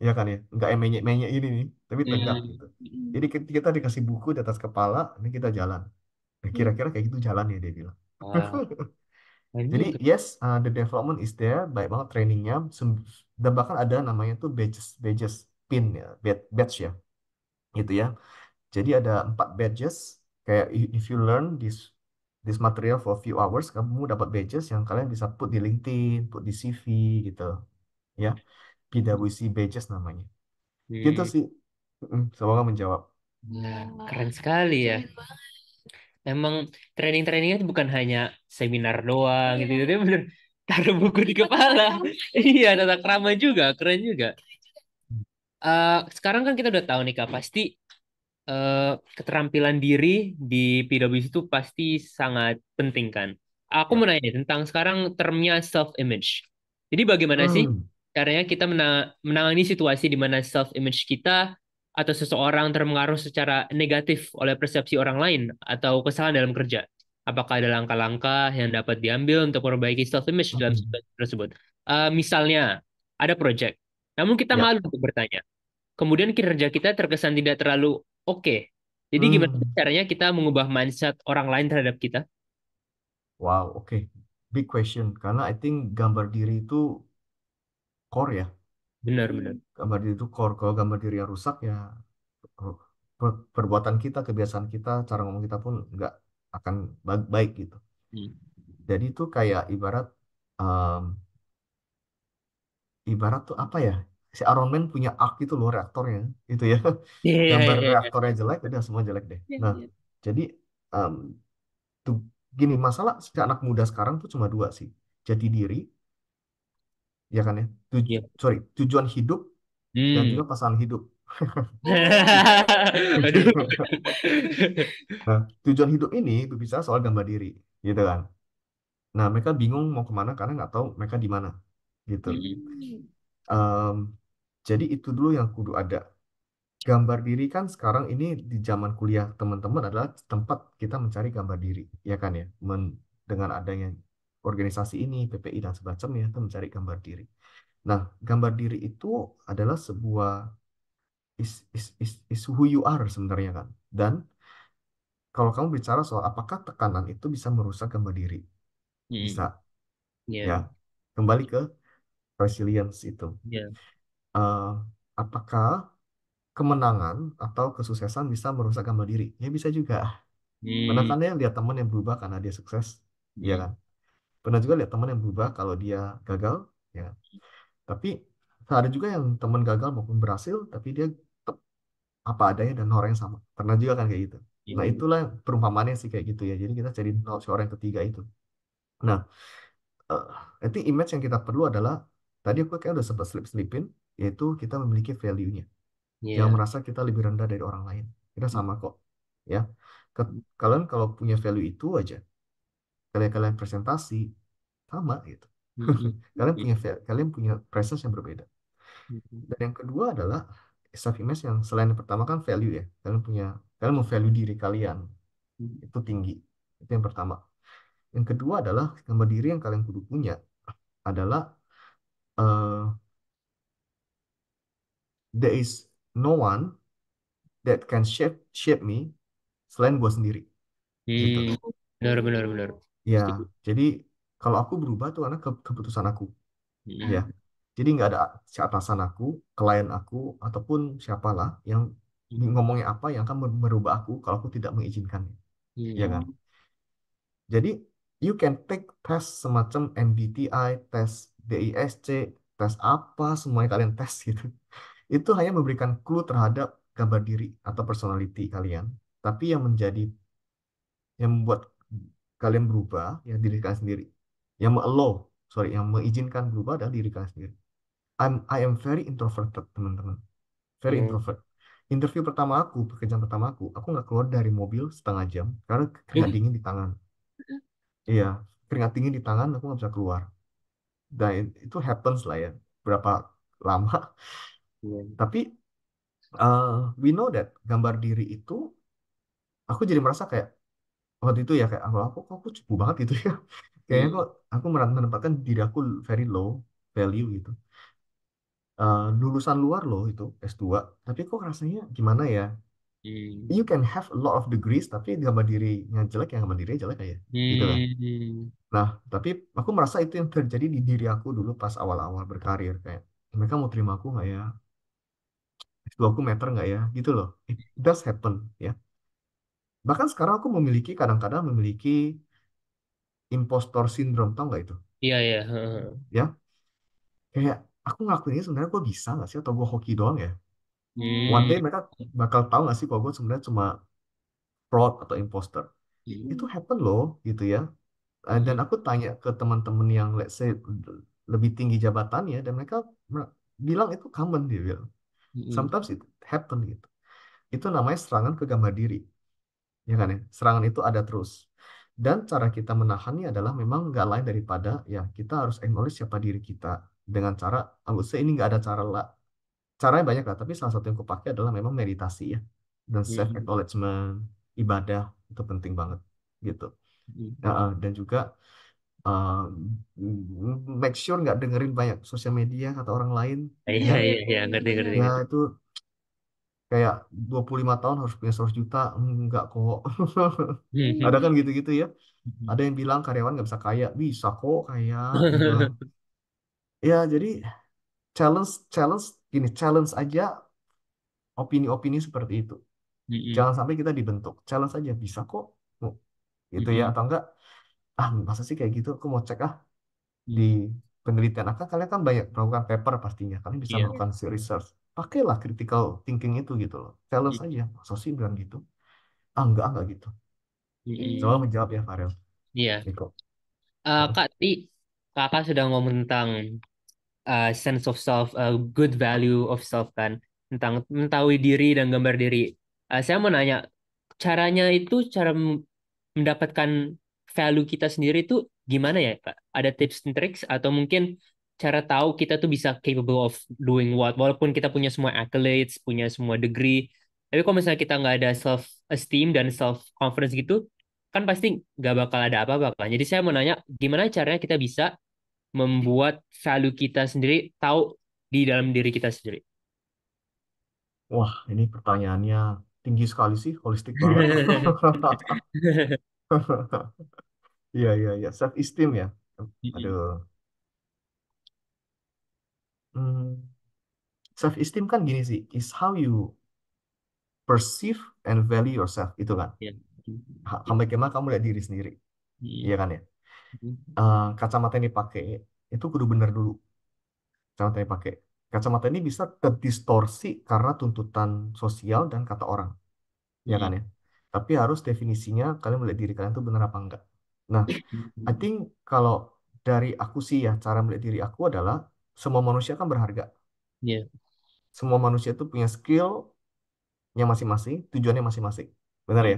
ya kan ya, nggak yang menyek-menyek ini nih, tapi tegak Hmm. gitu. Mm-mm. Jadi kita dikasih buku di atas kepala, ini kita jalan. Nah, Mm. kira-kira kayak gitu jalan ya dia bilang. Wah, keren Jadi juga. yes, the development is there, baik banget trainingnya, dan bahkan ada namanya tuh badges, badges pin ya, badge ya, gitu ya. Jadi ada 4 badges, kayak if you learn this material for a few hours, kamu dapat badges yang kalian bisa put di LinkedIn, put di CV gitu, ya. PwC badges namanya. Gitu Hmm. sih. Semoga menjawab. Nah, Wah, keren sekali ya. keren banget. Emang training-trainingnya itu bukan hanya seminar doang gitu, Iya, dia bener taruh buku di ribet tata kepala. krama. Iya, tata krama juga, keren juga. Sekarang kan kita udah tahu nih Kak, pasti keterampilan diri di PwC itu pasti sangat penting kan. Aku mau Ya. nanya tentang sekarang termnya self image. Jadi bagaimana sih Hmm. caranya kita menangani situasi di mana self image kita atau seseorang terpengaruh secara negatif oleh persepsi orang lain atau kesalahan dalam kerja? Apakah ada langkah-langkah yang dapat diambil untuk memperbaiki self image dalam Hmm. situasi tersebut? Misalnya ada project, namun kita Ya. malu untuk bertanya. Kemudian kinerja kita terkesan tidak terlalu oke. Jadi gimana Hmm. caranya kita mengubah mindset orang lain terhadap kita? Wow, oke. Big question. Karena I think gambar diri itu core ya. Benar-benar. Gambar diri itu core. Kalau gambar diri yang rusak ya, perbuatan kita, kebiasaan kita, cara ngomong kita pun nggak akan baik gitu. Hmm. Jadi itu kayak um, ibarat tuh apa ya? Si Iron Man punya arc itu loh, reaktornya itu ya. Iya, Gambar iya, iya. reaktornya jelek, udah semua jelek deh. Iya, Nah, iya. jadi um, tuh gini, masalah si anak muda sekarang tuh cuma dua sih. Jati diri, ya kan ya. Iya. Sorry, tujuan hidup dan Hmm. juga pasangan hidup. Oh, Aduh. Nah, tujuan hidup ini berbicara soal gambar diri, gitu kan. Nah, mereka bingung mau kemana karena nggak tahu mereka di mana, gitu. Hmm. hmm. Em, jadi itu dulu yang kudu ada. Gambar diri kan sekarang ini di zaman kuliah teman-teman adalah tempat kita mencari gambar diri, ya kan ya. Dengan adanya organisasi ini, PPI dan sebagainya, itu mencari gambar diri. Nah, gambar diri itu adalah sebuah is who you are sebenarnya kan. Dan kalau kamu bicara soal apakah tekanan itu bisa merusak gambar diri, bisa Hmm. ya. Iya, Kembali ke resilience itu. iya. Eh, apakah kemenangan atau kesuksesan bisa merusak gambar diri? Ya bisa juga. Pernah Hmm. kan ya lihat teman yang berubah karena dia sukses, ya Hmm. kan? Pernah juga lihat teman yang berubah kalau dia gagal, ya. Tapi ada juga yang teman gagal maupun berhasil, tapi dia tetap apa adanya dan orang yang sama. Pernah juga kan kayak gitu. Nah, Iya. itulah perumpamaannya sih kayak gitu ya. Jadi kita jadi si orang yang ketiga itu. Nah, eh, I think image yang kita perlu adalah tadi aku kayak udah sempat slip-slipin, yaitu kita memiliki value-nya. Jangan Iya. merasa kita lebih rendah dari orang lain. Kita sama kok, ya. Kalian kalau punya value itu aja, kalian presentasi sama gitu. Hmm. Kalian punya presence yang berbeda. Hmm. Dan yang kedua adalah self image yang selain yang pertama kan value ya. Kalian mau value diri kalian Hmm. itu tinggi. Itu yang pertama. Yang kedua adalah gambar diri yang kalian kudu punya adalah uh, there is no one that can shape me selain gue sendiri gitu. Hmm. Benar, benar, benar. Ya, Setuju. jadi kalau aku berubah tuh karena keputusan aku, ya. Hmm. Jadi nggak ada si atasan aku, klien aku, ataupun siapalah yang ngomongnya apa yang akan merubah aku kalau aku tidak mengizinkannya, ya kan? Hmm. Jadi you can take tes semacam MBTI, tes DISC, tes apa semuanya kalian tes gitu. Itu hanya memberikan clue terhadap gambar diri atau personality kalian. Tapi yang membuat kalian berubah ya diri kalian sendiri. Yang mengizinkan berubah adalah diri kalian sendiri. I am very introverted, teman-teman. Very Hmm. introvert. Interview pertama aku, pekerjaan pertama aku nggak keluar dari mobil setengah jam karena keringat dingin di tangan. Iya, keringat dingin di tangan, aku nggak bisa keluar. Dan itu happens lah ya, berapa lama. Iya. Tapi we know that gambar diri itu, aku jadi merasa kayak waktu itu ya kayak aku cupu banget gitu ya. Kayaknya kok Hmm. aku menempatkan diri aku very low value gitu. Lulusan luar loh itu S2, tapi kok rasanya gimana ya? Hmm. You can have a lot of degrees, tapi gambar dirinya jelek, yang gambar dirinya jelek aja, gitu kan? Hmm. Nah, tapi aku merasa itu yang terjadi di diri aku dulu pas awal-awal berkarir kayak mereka mau terima aku nggak ya? S2 aku meter nggak ya? Gitu loh. It does happen ya. Bahkan sekarang aku kadang-kadang memiliki impostor syndrome, tau nggak itu? Iya, iya. Heeh. Ya, kayak aku ngelakuin ini sebenarnya gue bisa nggak sih atau gue hoki doang ya? One Hmm. day mereka bakal tahu nggak sih kalau gue sebenarnya cuma fraud atau imposter. Itu Hmm. happen loh gitu ya. Dan Hmm. aku tanya ke teman-teman yang let's say lebih tinggi jabatannya dan mereka bilang itu common, dia bilang. Hmm. Sometimes it happen gitu. Itu namanya serangan ke gambar diri, ya kan ya? Serangan itu ada terus. Dan cara kita menahannya adalah memang nggak lain daripada ya kita harus acknowledge siapa diri kita dengan cara, aku say ini nggak ada cara lah. Caranya banyak lah, tapi salah satu yang aku pakai adalah memang meditasi ya. Dan self Hmm. acknowledgement, ibadah itu penting banget gitu. Hmm. Dan juga uh, make sure nggak dengerin banyak sosial media kata orang lain Iya, ya. iya, Iya, iya. Ngerti, ngerti, Ya ngerti. itu kayak 25 tahun harus punya 100 juta, enggak kok. Ada kan gitu-gitu ya. Ada yang bilang karyawan nggak bisa kaya, bisa kok kaya gitu kan. Ya jadi challenge challenge gini, challenge aja opini-opini seperti itu. Hmm. Jangan sampai kita dibentuk. Challenge aja bisa kok. Oh, gitu ya Hmm. atau enggak, masa sih kayak gitu, aku mau cek di Hmm. penelitian akan kalian kan banyak melakukan paper pastinya, kalian bisa Iya. iya. melakukan research, pakailah critical thinking itu gitu loh, challenge aja, masa sih bilang gitu, enggak gitu. Coba Hmm. menjawab ya Farel, Iya. Niko. Eh, Heeh. Kak, tadi kakak sudah ngomong tentang sense of self, good value of self kan, tentang mengetahui diri dan gambar diri. Saya mau nanya, caranya itu cara mendapatkan value kita sendiri itu gimana ya, Kak? Ada tips and tricks atau mungkin cara tahu kita tuh bisa capable of doing what, walaupun kita punya semua accolades, punya semua degree, tapi kalau misalnya kita nggak ada self esteem dan self confidence gitu, kan pasti nggak bakal ada apa-apa kan. Jadi saya mau nanya, gimana caranya kita bisa membuat value kita sendiri tahu di dalam diri kita sendiri. Wah, ini pertanyaannya tinggi sekali sih, holistik banget. Iya iya iya, self esteem ya. Aduh. Self esteem kan gini sih, is how you perceive and value yourself, itu kan. Ya. Sampai gimana kamu lihat diri sendiri, iya kan ya. Kacamata yang dipakai itu kudu bener dulu. Kacamata yang dipakai, kacamata ini bisa terdistorsi karena tuntutan sosial dan kata orang, ya kan ya. Tapi harus definisinya kalian melihat diri kalian itu benar apa enggak. Nah, I think kalau dari aku sih ya, cara melihat diri aku adalah semua manusia kan berharga. Ya. Semua manusia itu punya skill yang masing-masing, tujuannya masing-masing. Benar ya?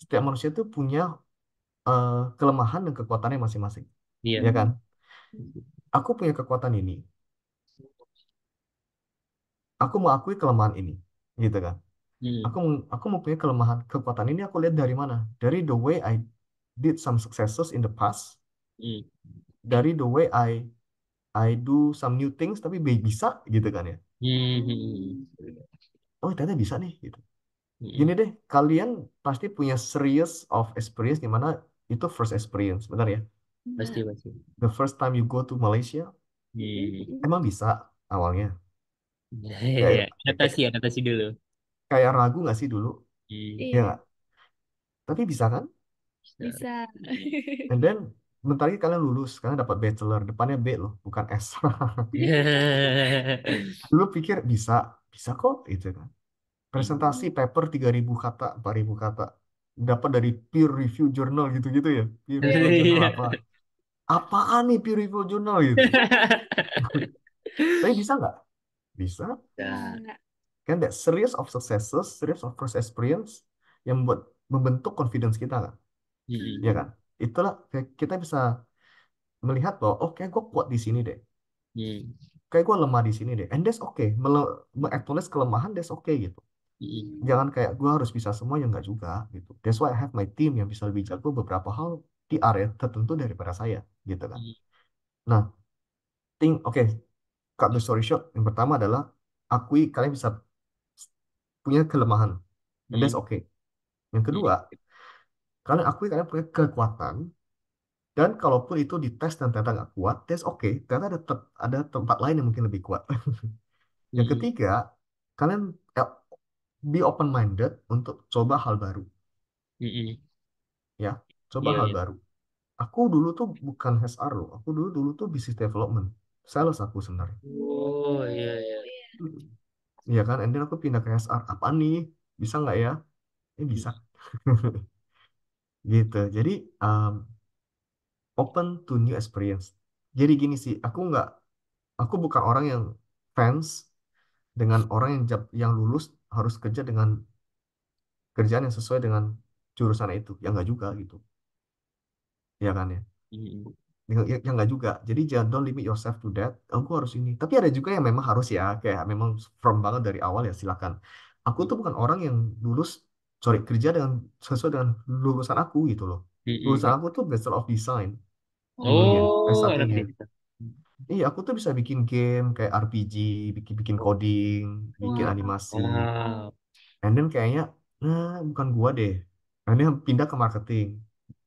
Setiap manusia itu punya kelemahan dan kekuatannya masing-masing. Iya. Ya kan? Aku punya kekuatan ini. Aku mau akui kelemahan ini. Gitu kan? Aku mau punya kelemahan, kekuatan ini aku lihat dari mana? Dari the way I did some successes in the past, dari the way I do some new things tapi bisa gitu kan ya. Oh, ternyata bisa nih gitu. Gini deh, kalian pasti punya series of experience di mana itu first experience, benar ya? Pasti, Benar. pasti. The first time you go to Malaysia, emang bisa awalnya. Ya, ya. Kayak Adaptasi, adaptasi dulu. kayak ragu nggak sih dulu? Ya Iya, nggak? Tapi bisa kan? bisa. And then bentar lagi kalian lulus, kalian dapat bachelor, depannya B loh, bukan S. Dulu pikir bisa, bisa kok gitu kan. Presentasi paper 3.000 kata, 4.000 kata. Dapat dari peer review journal gitu-gitu ya. Peer review journal apa? Apaan nih peer review journal gitu. Tapi bisa nggak? Bisa. Bisa. Kan that series of successes, series of first experience yang membentuk confidence kita kan. Ya kan? Itulah kita bisa melihat bahwa oke gue kuat di sini deh. Kayak gue lemah di sini deh. And that's okay. Acknowledge kelemahan, that's okay gitu. Mm-mm. Jangan kayak gue harus bisa semua, yang nggak juga gitu. That's why I have my team yang bisa lebih jago beberapa hal di area tertentu daripada saya gitu kan. Nah, oke, cut the story short, yang pertama adalah akui kalian bisa punya kelemahan, and that's Mm-mm. okay. Yang kedua, Mm-mm. kalian akui kalian punya kekuatan, dan kalaupun itu dites dan ternyata nggak kuat, that's okay. Ternyata ada tempat lain yang mungkin lebih kuat. Yang Mm-mm. ketiga, kalian eh, be open minded untuk coba hal baru, Mm-mm. ya. Coba Iya, hal iya. baru. Aku dulu tuh bukan HR loh. Aku dulu tuh business development, sales aku sebenarnya. Oh, iya, iya. Iya kan? And then aku pindah ke HR. Apa nih? Bisa nggak ya? Bisa. Gitu. Jadi um, open to new experience. Jadi gini sih, aku bukan orang yang fans dengan orang yang lulus harus kerja dengan kerjaan yang sesuai dengan jurusan itu. Ya nggak juga gitu. Ya kan ya? Mm-mm. Yang nggak juga. Jadi jangan, don't limit yourself to that. Aku harus ini. Tapi ada juga yang memang harus ya, kayak memang firm banget dari awal ya silakan. Aku tuh bukan orang yang lulus sorry kerja dengan sesuai dengan lulusan aku gitu loh. Lulusan Mm-mm. aku tuh Bachelor of Design dulunya, Oh, anak S1-nya. desa. Iya, aku tuh bisa bikin game kayak RPG, bikin coding, bikin Wow. animasi. Wow. And then kayaknya, bukan gua deh. And then pindah ke marketing,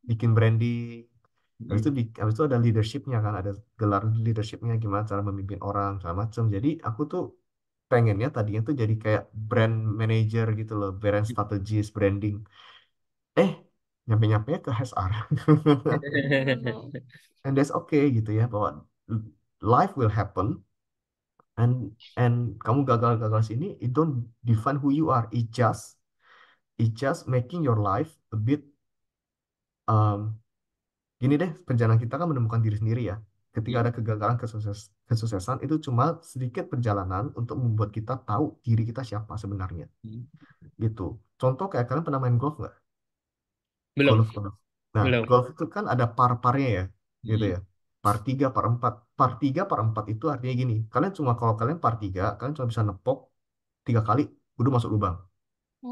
bikin branding. Mm-mm. Habis itu ada leadershipnya kan, ada gelar leadershipnya gimana cara memimpin orang, segala macam. Jadi aku tuh pengennya tadinya tuh jadi kayak brand manager gitu loh, brand strategist, branding. Eh, nyampe-nyampe ke HR. Oh. And that's okay gitu ya, bahwa life will happen, and kamu gagal-gagal sini, it don't define who you are. It just making your life a bit um, gini deh, perjalanan kita kan menemukan diri sendiri ya. Ketika ada kegagalan, kesuksesan, itu cuma sedikit perjalanan untuk membuat kita tahu diri kita siapa sebenarnya. Gitu. Contoh kayak kalian pernah main golf nggak? Belum, Golf. Nah, belum. golf itu kan ada par-parnya ya, gitu Mm-mm. ya. Par 3, par 4. Par 3, par 4 itu artinya gini. Kalau kalian par 3, kalian cuma bisa nepok 3 kali, udah masuk lubang.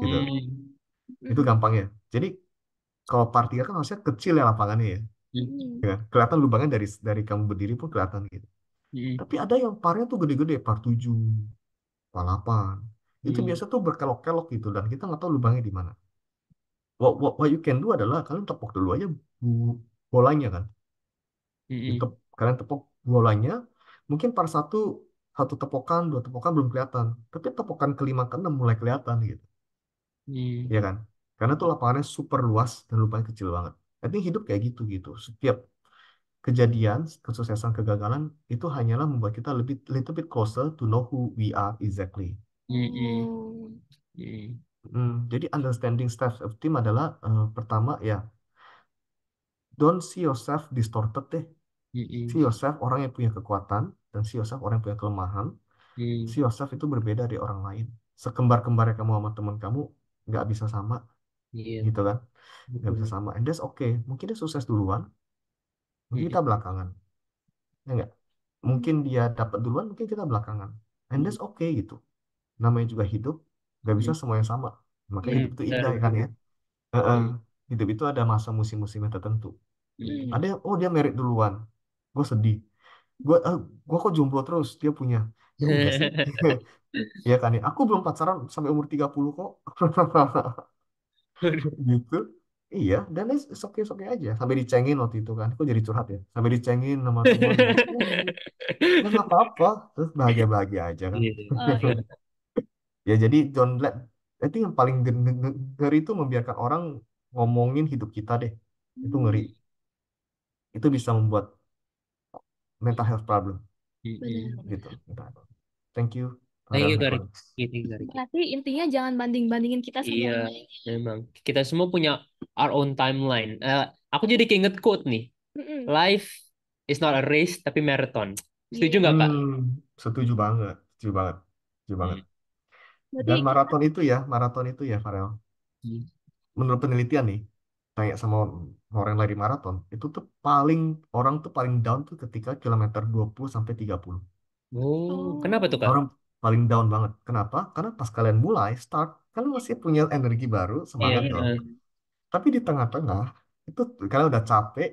Gitu. Oh. Mm. Itu Mm-mm. gampangnya. Jadi, kalau par 3 kan harusnya kecil ya lapangannya ya. Mm. Mm. Ya, kelihatan lubangnya dari kamu berdiri pun kelihatan gitu. Mm. Tapi ada yang parnya tuh gede-gede, par 7, par 8. Itu Mm. biasa tuh berkelok-kelok gitu, dan kita nggak tahu lubangnya di mana. What you can do adalah kalian tepok dulu aja bolanya kan. Mm. Kalian tepok bolanya, mungkin par satu, satu tepokan, dua tepokan belum kelihatan. Tapi tepokan kelima, keenam mulai kelihatan gitu. Mm. Ya kan? Karena tuh lapangannya super luas dan lubangnya kecil banget. I think hidup kayak gitu gitu. Setiap kejadian, kesuksesan, kegagalan itu hanyalah membuat kita lebih little bit closer to know who we are exactly. Mm. Oh. Mm. Jadi understanding steps of team adalah pertama ya, don't see yourself distorted deh. Mm. See yourself orang yang punya kekuatan, dan see yourself orang yang punya kelemahan. Mm. See yourself itu berbeda dari orang lain. Sekembar-kembarnya kamu sama teman kamu nggak bisa sama, Iya, gitu kan? Nggak bisa betul. sama. And that's okay. Mungkin dia sukses duluan, mungkin Mm. kita belakangan. Ya nggak? Mungkin dia dapat duluan, mungkin kita belakangan. And Mm. that's okay gitu. Namanya juga hidup, nggak bisa Mm. semuanya sama. Makanya Iya. hidup itu Benar, indah ya kan ya. benar. Heeh. Mm. Hidup itu ada masa musim-musimnya tertentu. Mm. Mm. Ada yang, oh dia merit duluan, gue sedih. Gue kok jomblo terus, dia punya. Ya udah sih. Ya kan ya. Aku belum pacaran sampai umur 30 kok. Gitu. Iya, dan it's okay aja. Sampai dicengin waktu itu kan. Kok jadi curhat ya? Sampai dicengin sama semuanya. Ya nggak apa-apa. Terus bahagia-bahagia aja kan. Iya, Oh, iya. Ya jadi don't let, I think yang paling ngeri itu membiarkan orang ngomongin hidup kita deh. Itu ngeri. Hmm. Itu bisa membuat mental health problem Benar, mm. gitu. benar. Thank you, Thank Farel you, Kak Hakon. Riki. Kak Riki. Berarti intinya jangan banding-bandingin kita sama Iya, orang lain. memang. Kita semua punya our own timeline. Aku jadi keinget quote nih. Mm-mm. Life is not a race, tapi marathon. Setuju Iya. nggak, Kak? Setuju banget, setuju banget, setuju banget. Hmm. Berarti Dan kita, maraton itu ya, Farel. Hmm. Menurut penelitian nih, tanya sama orang yang lari maraton, itu tuh orang tuh paling down tuh ketika kilometer 20 sampai 30. Oh, kenapa tuh, oh, Kak? Orang paling down banget. Kenapa? Karena pas kalian mulai start, kalian masih punya energi baru, Iya, semangat iya. dong. Tapi di tengah-tengah itu kalian udah capek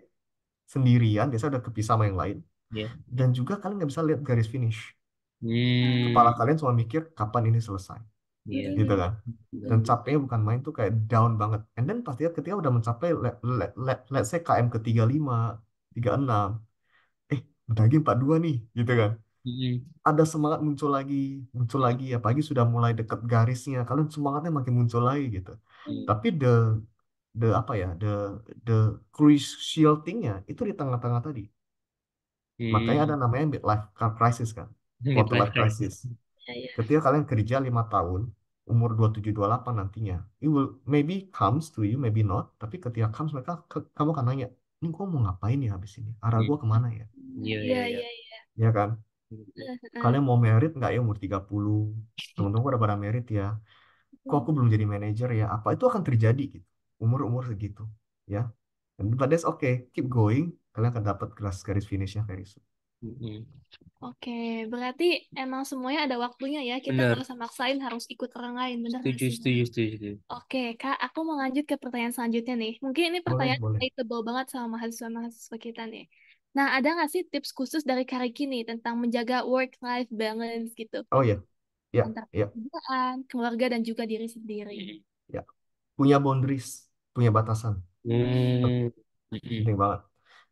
sendirian, biasa udah kepisah sama yang lain, Iya. dan juga kalian nggak bisa lihat garis finish. Kepala Hmm, kalian cuma mikir kapan ini selesai, iya. gitu Hmm. kan? Dan capeknya bukan main tuh kayak down banget. And then pasti ketika udah mencapai let's say KM ke 35, 36, bentar lagi 42 nih, gitu kan? Hmm, Ada semangat muncul lagi, apalagi sudah mulai deket garisnya, kalian semangatnya makin muncul lagi gitu. hmm, Tapi the apa ya, the crucial thingnya itu di tengah-tengah tadi. Makanya ada hmm. namanya midlife crisis kan, quarter Midlife life crisis. crisis. Ya, ya. Ketika kalian kerja 5 tahun, umur 27 28 nantinya, it will maybe comes to you, maybe not. Tapi ketika comes mereka kamu akan nanya, ini gue mau ngapain ya habis ini? Arah Hmm, gue kemana ya? iya, Iya, iya, iya. iya, iya. Ya kan? Heeh. Kalian mau merit nggak ya umur 30? Temen-temen gue udah pada merit ya. Kok aku belum jadi manajer ya? Apa itu akan terjadi gitu? Umur-umur segitu. Ya. But that's okay. Keep going. Kalian akan dapat garis finishnya very soon. Hmm. Oke, berarti emang semuanya ada waktunya ya. Kita nggak Benar. usah maksain harus ikut orang lain, bener nggak Setuju, sih? setuju, setuju, setuju. Oke, Kak, aku mau lanjut ke pertanyaan selanjutnya nih. Mungkin ini Boleh, pertanyaan boleh. relatable banget sama mahasiswa-mahasiswa kita nih. Nah, ada nggak sih tips khusus dari Kariki nih tentang menjaga work-life balance gitu? Oh ya, ya, Antara ya, pekerjaan, keluarga, dan juga diri sendiri. ya. Punya boundaries, punya batasan. Hmm. Penting Hmm. banget.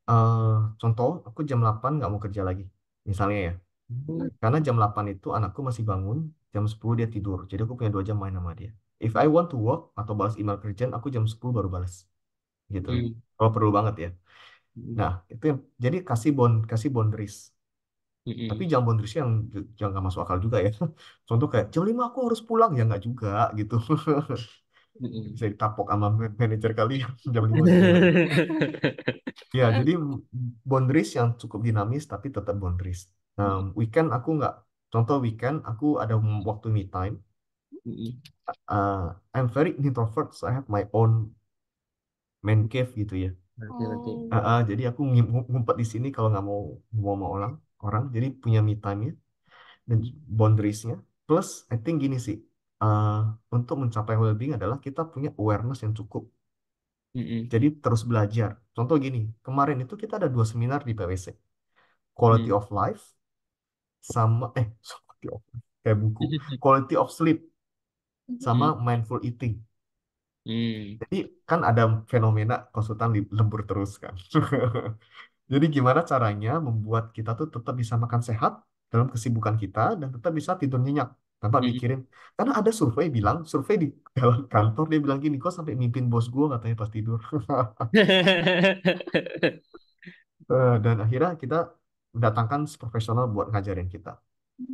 Eh contoh, aku jam 8 nggak mau kerja lagi. Misalnya ya. Hmm. Karena jam 8 itu anakku masih bangun, jam 10 dia tidur. Jadi aku punya 2 jam main sama dia. If I want to work atau balas email kerjaan, aku jam 10 baru balas. Gitu. Hmm. Kalau perlu banget ya. Hmm. Nah, itu yang, jadi kasih boundaries. Tapi Hmm. jangan boundaries yang nggak masuk akal juga ya. Contoh kayak jam 5 aku harus pulang ya nggak juga gitu. Hmm. Bisa ditapok sama manajer kali jam 5 harus pulang. Ya, jadi boundaries yang cukup dinamis tapi tetap boundaries. Nah, weekend aku nggak, contoh weekend aku ada waktu me time. Hmm. I'm very introvert, so I have my own man cave gitu ya. Nanti, nanti. Oh, Jadi aku ngumpet di sini kalau nggak mau mau sama orang. Jadi punya me time-nya dan boundariesnya. Plus, I think gini sih, uh, untuk mencapai well-being adalah kita punya awareness yang cukup. Hmm. Jadi terus belajar. Contoh gini, kemarin itu kita ada 2 seminar di PwC. Quality Hmm. of life sama quality of life kayak buku. Quality of sleep sama Hmm. mindful eating. Hmm. Jadi kan ada fenomena konsultan lembur terus kan. Jadi gimana caranya membuat kita tuh tetap bisa makan sehat dalam kesibukan kita dan tetap bisa tidur nyenyak tanpa Hmm. mikirin. Karena ada survei di dalam kantor dia bilang gini, kok sampai mimpin bos gua katanya pas tidur. Dan akhirnya kita datangkan profesional buat ngajarin kita.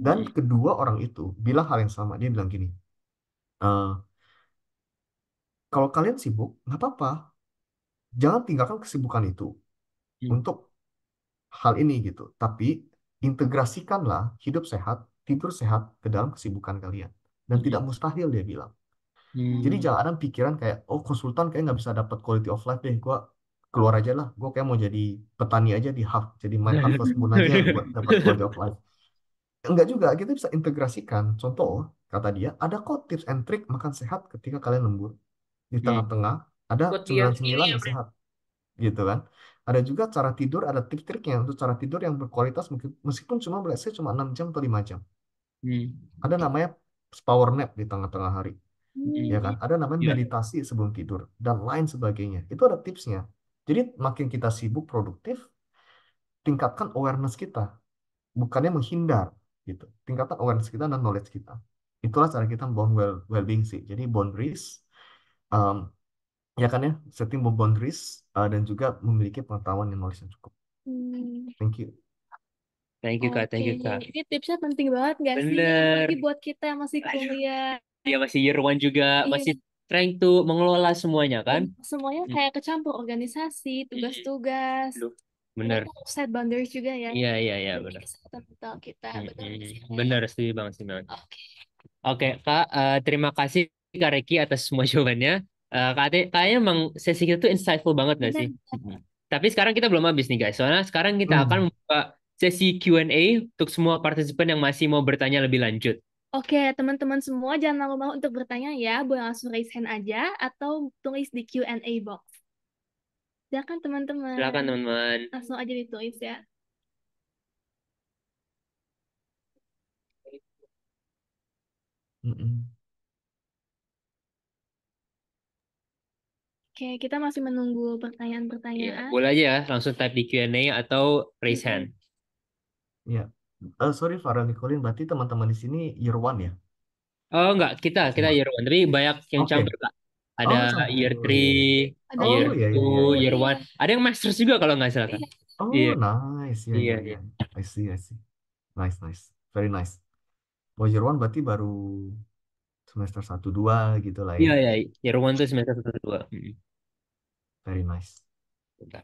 Dan Hmm. kedua orang itu bilang hal yang sama. Dia bilang gini, "Eh, kalau kalian sibuk, nggak apa-apa. Jangan tinggalkan kesibukan itu Hmm. untuk hal ini gitu. Tapi integrasikanlah hidup sehat, tidur sehat ke dalam kesibukan kalian. Dan tidak Hmm. mustahil dia bilang. Jadi Hmm. jangan ada pikiran kayak, oh konsultan kayak nggak bisa dapat quality of life deh. Gua keluar aja lah. Gue kayak mau jadi petani aja di jadi main harvest moon aja buat dapat quality of life. Enggak juga, kita bisa integrasikan. Contoh, kata dia, ada kok tips and trick makan sehat ketika kalian lembur. Di Hmm. tengah-tengah ada Ikut dia sendiri cemilan-cemilan ya, yang Bro. sehat. Gitu kan. Ada juga cara tidur, ada tips-triknya untuk cara tidur yang berkualitas meskipun cuma let's say cuma 6 jam atau 5 jam. Hmm. Ada namanya power nap di tengah-tengah hari, ya kan? Hmm. Ada namanya Ya. meditasi sebelum tidur dan lain sebagainya. Itu ada tipsnya. Jadi makin kita sibuk produktif, tingkatkan awareness kita, bukannya menghindar gitu. Tingkatkan awareness kita dan knowledge kita. Itulah cara kita membangun well-being sih. Jadi boundaries, um, ya kan ya, setting boundaries dan juga memiliki pengetahuan dan knowledge yang cukup. hmm. Thank you. Thank you, Kak. Oke, Thank you, Kak. ini tipsnya penting banget nggak sih? Bener. Apalagi buat kita yang masih kuliah. Dia masih year one juga, Iya, masih trying to mengelola semuanya kan? semuanya Hmm. kayak kecampur organisasi, tugas-tugas. Aduh, Kita bener. harus set boundaries juga ya. Iya, iya, iya, Demi bener. kesehatan mental kita. Betul nggak sih? Bener, setuju banget, setuju banget. Oke. Oke, Kak, terima kasih Kak Reki atas semua jawabannya. Kayaknya emang sesi kita tuh insightful banget gak Benar. sih? Tapi sekarang kita belum habis nih guys, soalnya sekarang kita akan Hmm. membuka sesi Q&A untuk semua partisipan yang masih mau bertanya lebih lanjut. Oke, teman-teman semua jangan malu-malu untuk bertanya ya. Boleh langsung raise hand aja atau tulis di Q&A box. Silakan Silakan teman-teman. teman-teman. Langsung aja ditulis ya. Mm-mm. Oke, kita masih menunggu Iya, pertanyaan-pertanyaan. boleh aja ya, langsung type di Q&A atau raise hand. Ya. Sorry Farah Nicolin, berarti teman-teman di sini year one ya? Oh enggak, kita Semua. year one, tapi banyak yang Oke. campur Kak. Ada Oh, year campur. three, Ya, ya, ya. Ada year Oh, yang ya, ya, two, ya, ya. year one. Ada yang masters juga kalau nggak salah Kak. Oh, Iya, nice. Ya, iya, ya, iya. ya. I see, I see. Nice, nice. Very nice. Oh, year one berarti baru semester satu 2 gitu lah ya. Iya, iya. Year one tuh semester 1 2. Very nice. Bentar.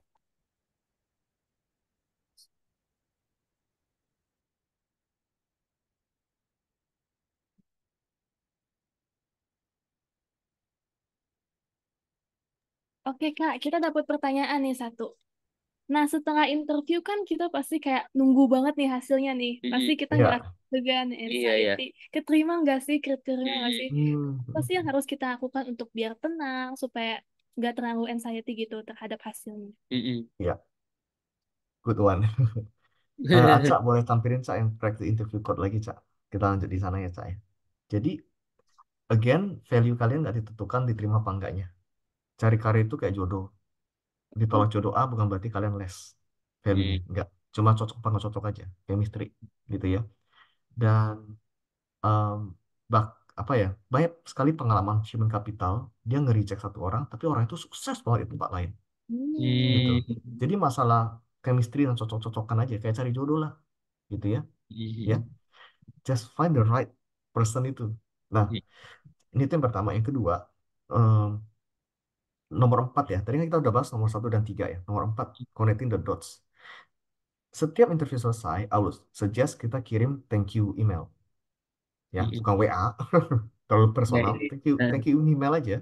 Oke, Kak, kita dapat pertanyaan nih satu. Nah, setelah interview kan kita pasti kayak nunggu banget nih hasilnya nih. Pasti kita ngerasa Ya. dengan Iya, iya. anxiety. Keterima nggak sih, kriteria nggak sih? Hmm. Apa sih yang harus kita lakukan untuk biar tenang, supaya nggak terlalu anxiety gitu terhadap hasilnya? Ya, good one. Acak boleh tampilin Cak yang practice interview code lagi Cak. Kita lanjut di sana ya Cak ya. Jadi again value kalian nggak ditentukan diterima apa enggaknya. Cari karir itu kayak jodoh. Oh, Ditolak jodoh A bukan berarti kalian less value-nya. Enggak. Cuma cocok apa nggak cocok aja. Chemistry gitu ya. Dan um, bak apa ya banyak sekali pengalaman human capital dia nge-reject satu orang tapi orang itu sukses banget di tempat lain gitu. Jadi masalah chemistry dan cocok-cocokan aja kayak cari jodoh lah gitu ya. Ya, just find the right person itu. Nah, ini itu yang pertama. Yang kedua, em, nomor 4 ya. Tadi kan kita udah bahas nomor 1 dan 3 ya. Nomor 4, connecting the dots. Setiap interview selesai, I would suggest kita kirim thank you email. Ya, bukan WA, terlalu personal. Thank you email aja.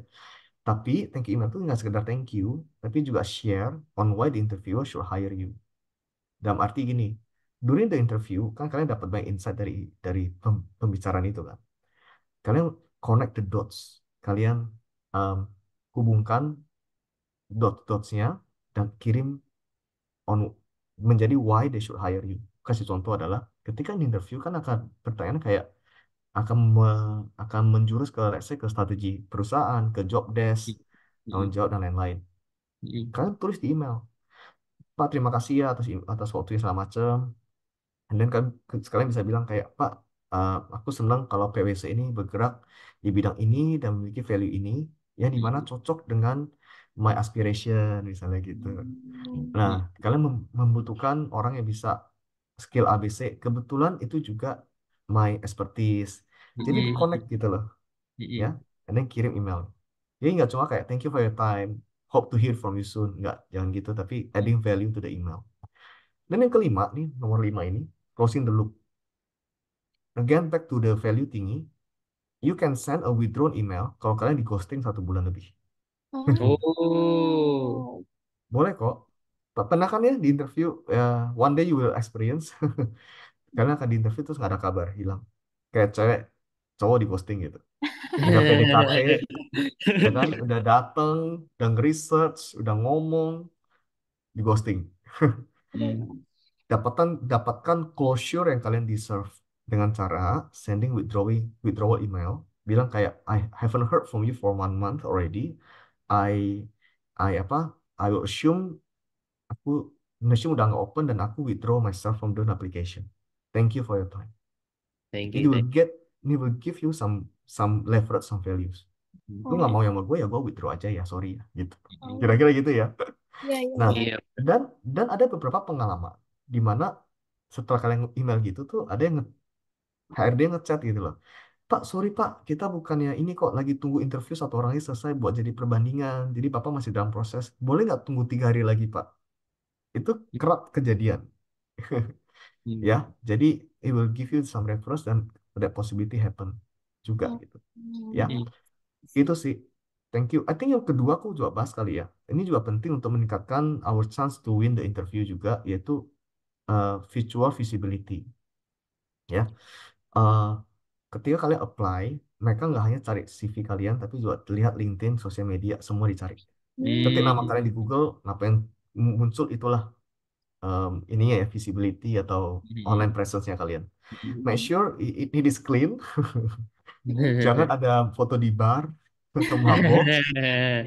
Tapi thank you email itu nggak sekedar thank you, tapi juga share on why the interviewer should hire you. Dalam arti gini, during the interview, kan kalian dapat banyak insight dari pembicaraan itu kan. Kalian connect the dots. Kalian um, hubungkan dots-dotsnya dan kirim on menjadi why they should hire you. Kasih contoh adalah ketika di interview kan akan pertanyaan kayak akan menjurus ke let's say ke strategi perusahaan, ke job desk, tanggung jawab dan lain-lain. Kalian tulis di email, Pak terima kasih ya atas waktunya segala macam. Dan kan sekalian bisa bilang kayak Pak, aku senang kalau PwC ini bergerak di bidang ini dan memiliki value ini yang dimana cocok dengan my aspiration misalnya gitu. Nah, kalian membutuhkan orang yang bisa skill ABC. Kebetulan itu juga my expertise. Jadi di connect gitu loh, ya. And then kirim email. Jadi nggak cuma kayak thank you for your time, hope to hear from you soon. Nggak, jangan gitu. Tapi adding value to the email. Dan yang kelima nih, nomor 5 ini, closing the loop. Again, back to the value tinggi. You can send a withdrawn email kalau kalian di ghosting 1 bulan lebih. oh, Boleh kok. Pernah kan ya di interview, ya, one day you will experience. Karena akan di interview terus nggak ada kabar, hilang. Kayak cewek, cowok di ghosting gitu. Udah PDKT, ya kan? Udah dateng, udah research, udah ngomong, di ghosting. Dapatkan closure yang kalian deserve dengan cara sending withdrawal email, bilang kayak I haven't heard from you for 1 month already. I I apa I will aku assume udah nggak open dan aku withdraw myself from the application. Thank you for your time. Thank It you, will thank get it will give you some leverage, some values. Lu oh, nggak mau yang sama gue ya gue withdraw aja ya, sorry ya gitu. oh, Kira-kira gitu ya. iya, iya, Nah, iya. Iya. dan ada beberapa pengalaman di mana setelah kalian email gitu tuh ada yang HRD ngechat gitu loh. Pak, sorry Pak, kita bukannya ini kok lagi tunggu interview satu orang lagi selesai buat jadi perbandingan. Jadi Bapak masih dalam proses. Boleh nggak tunggu 3 hari lagi Pak? Itu kerap kejadian. Ya, jadi it will give you some reference dan that possibility happen juga Oh, gitu. Ya, oh. itu sih. Thank you. I think yang kedua aku juga bahas kali ya. Ini juga penting untuk meningkatkan our chance to win the interview juga, yaitu visual visibility. Ya, ketika kalian apply, mereka nggak hanya cari CV kalian, tapi juga lihat LinkedIn, sosial media, semua dicari. Ketik nama Hmm. kalian di Google, ngapain muncul itulah ininya ya, visibility atau online presence-nya kalian. Make sure it is clean, jangan ada foto di bar atau mabok,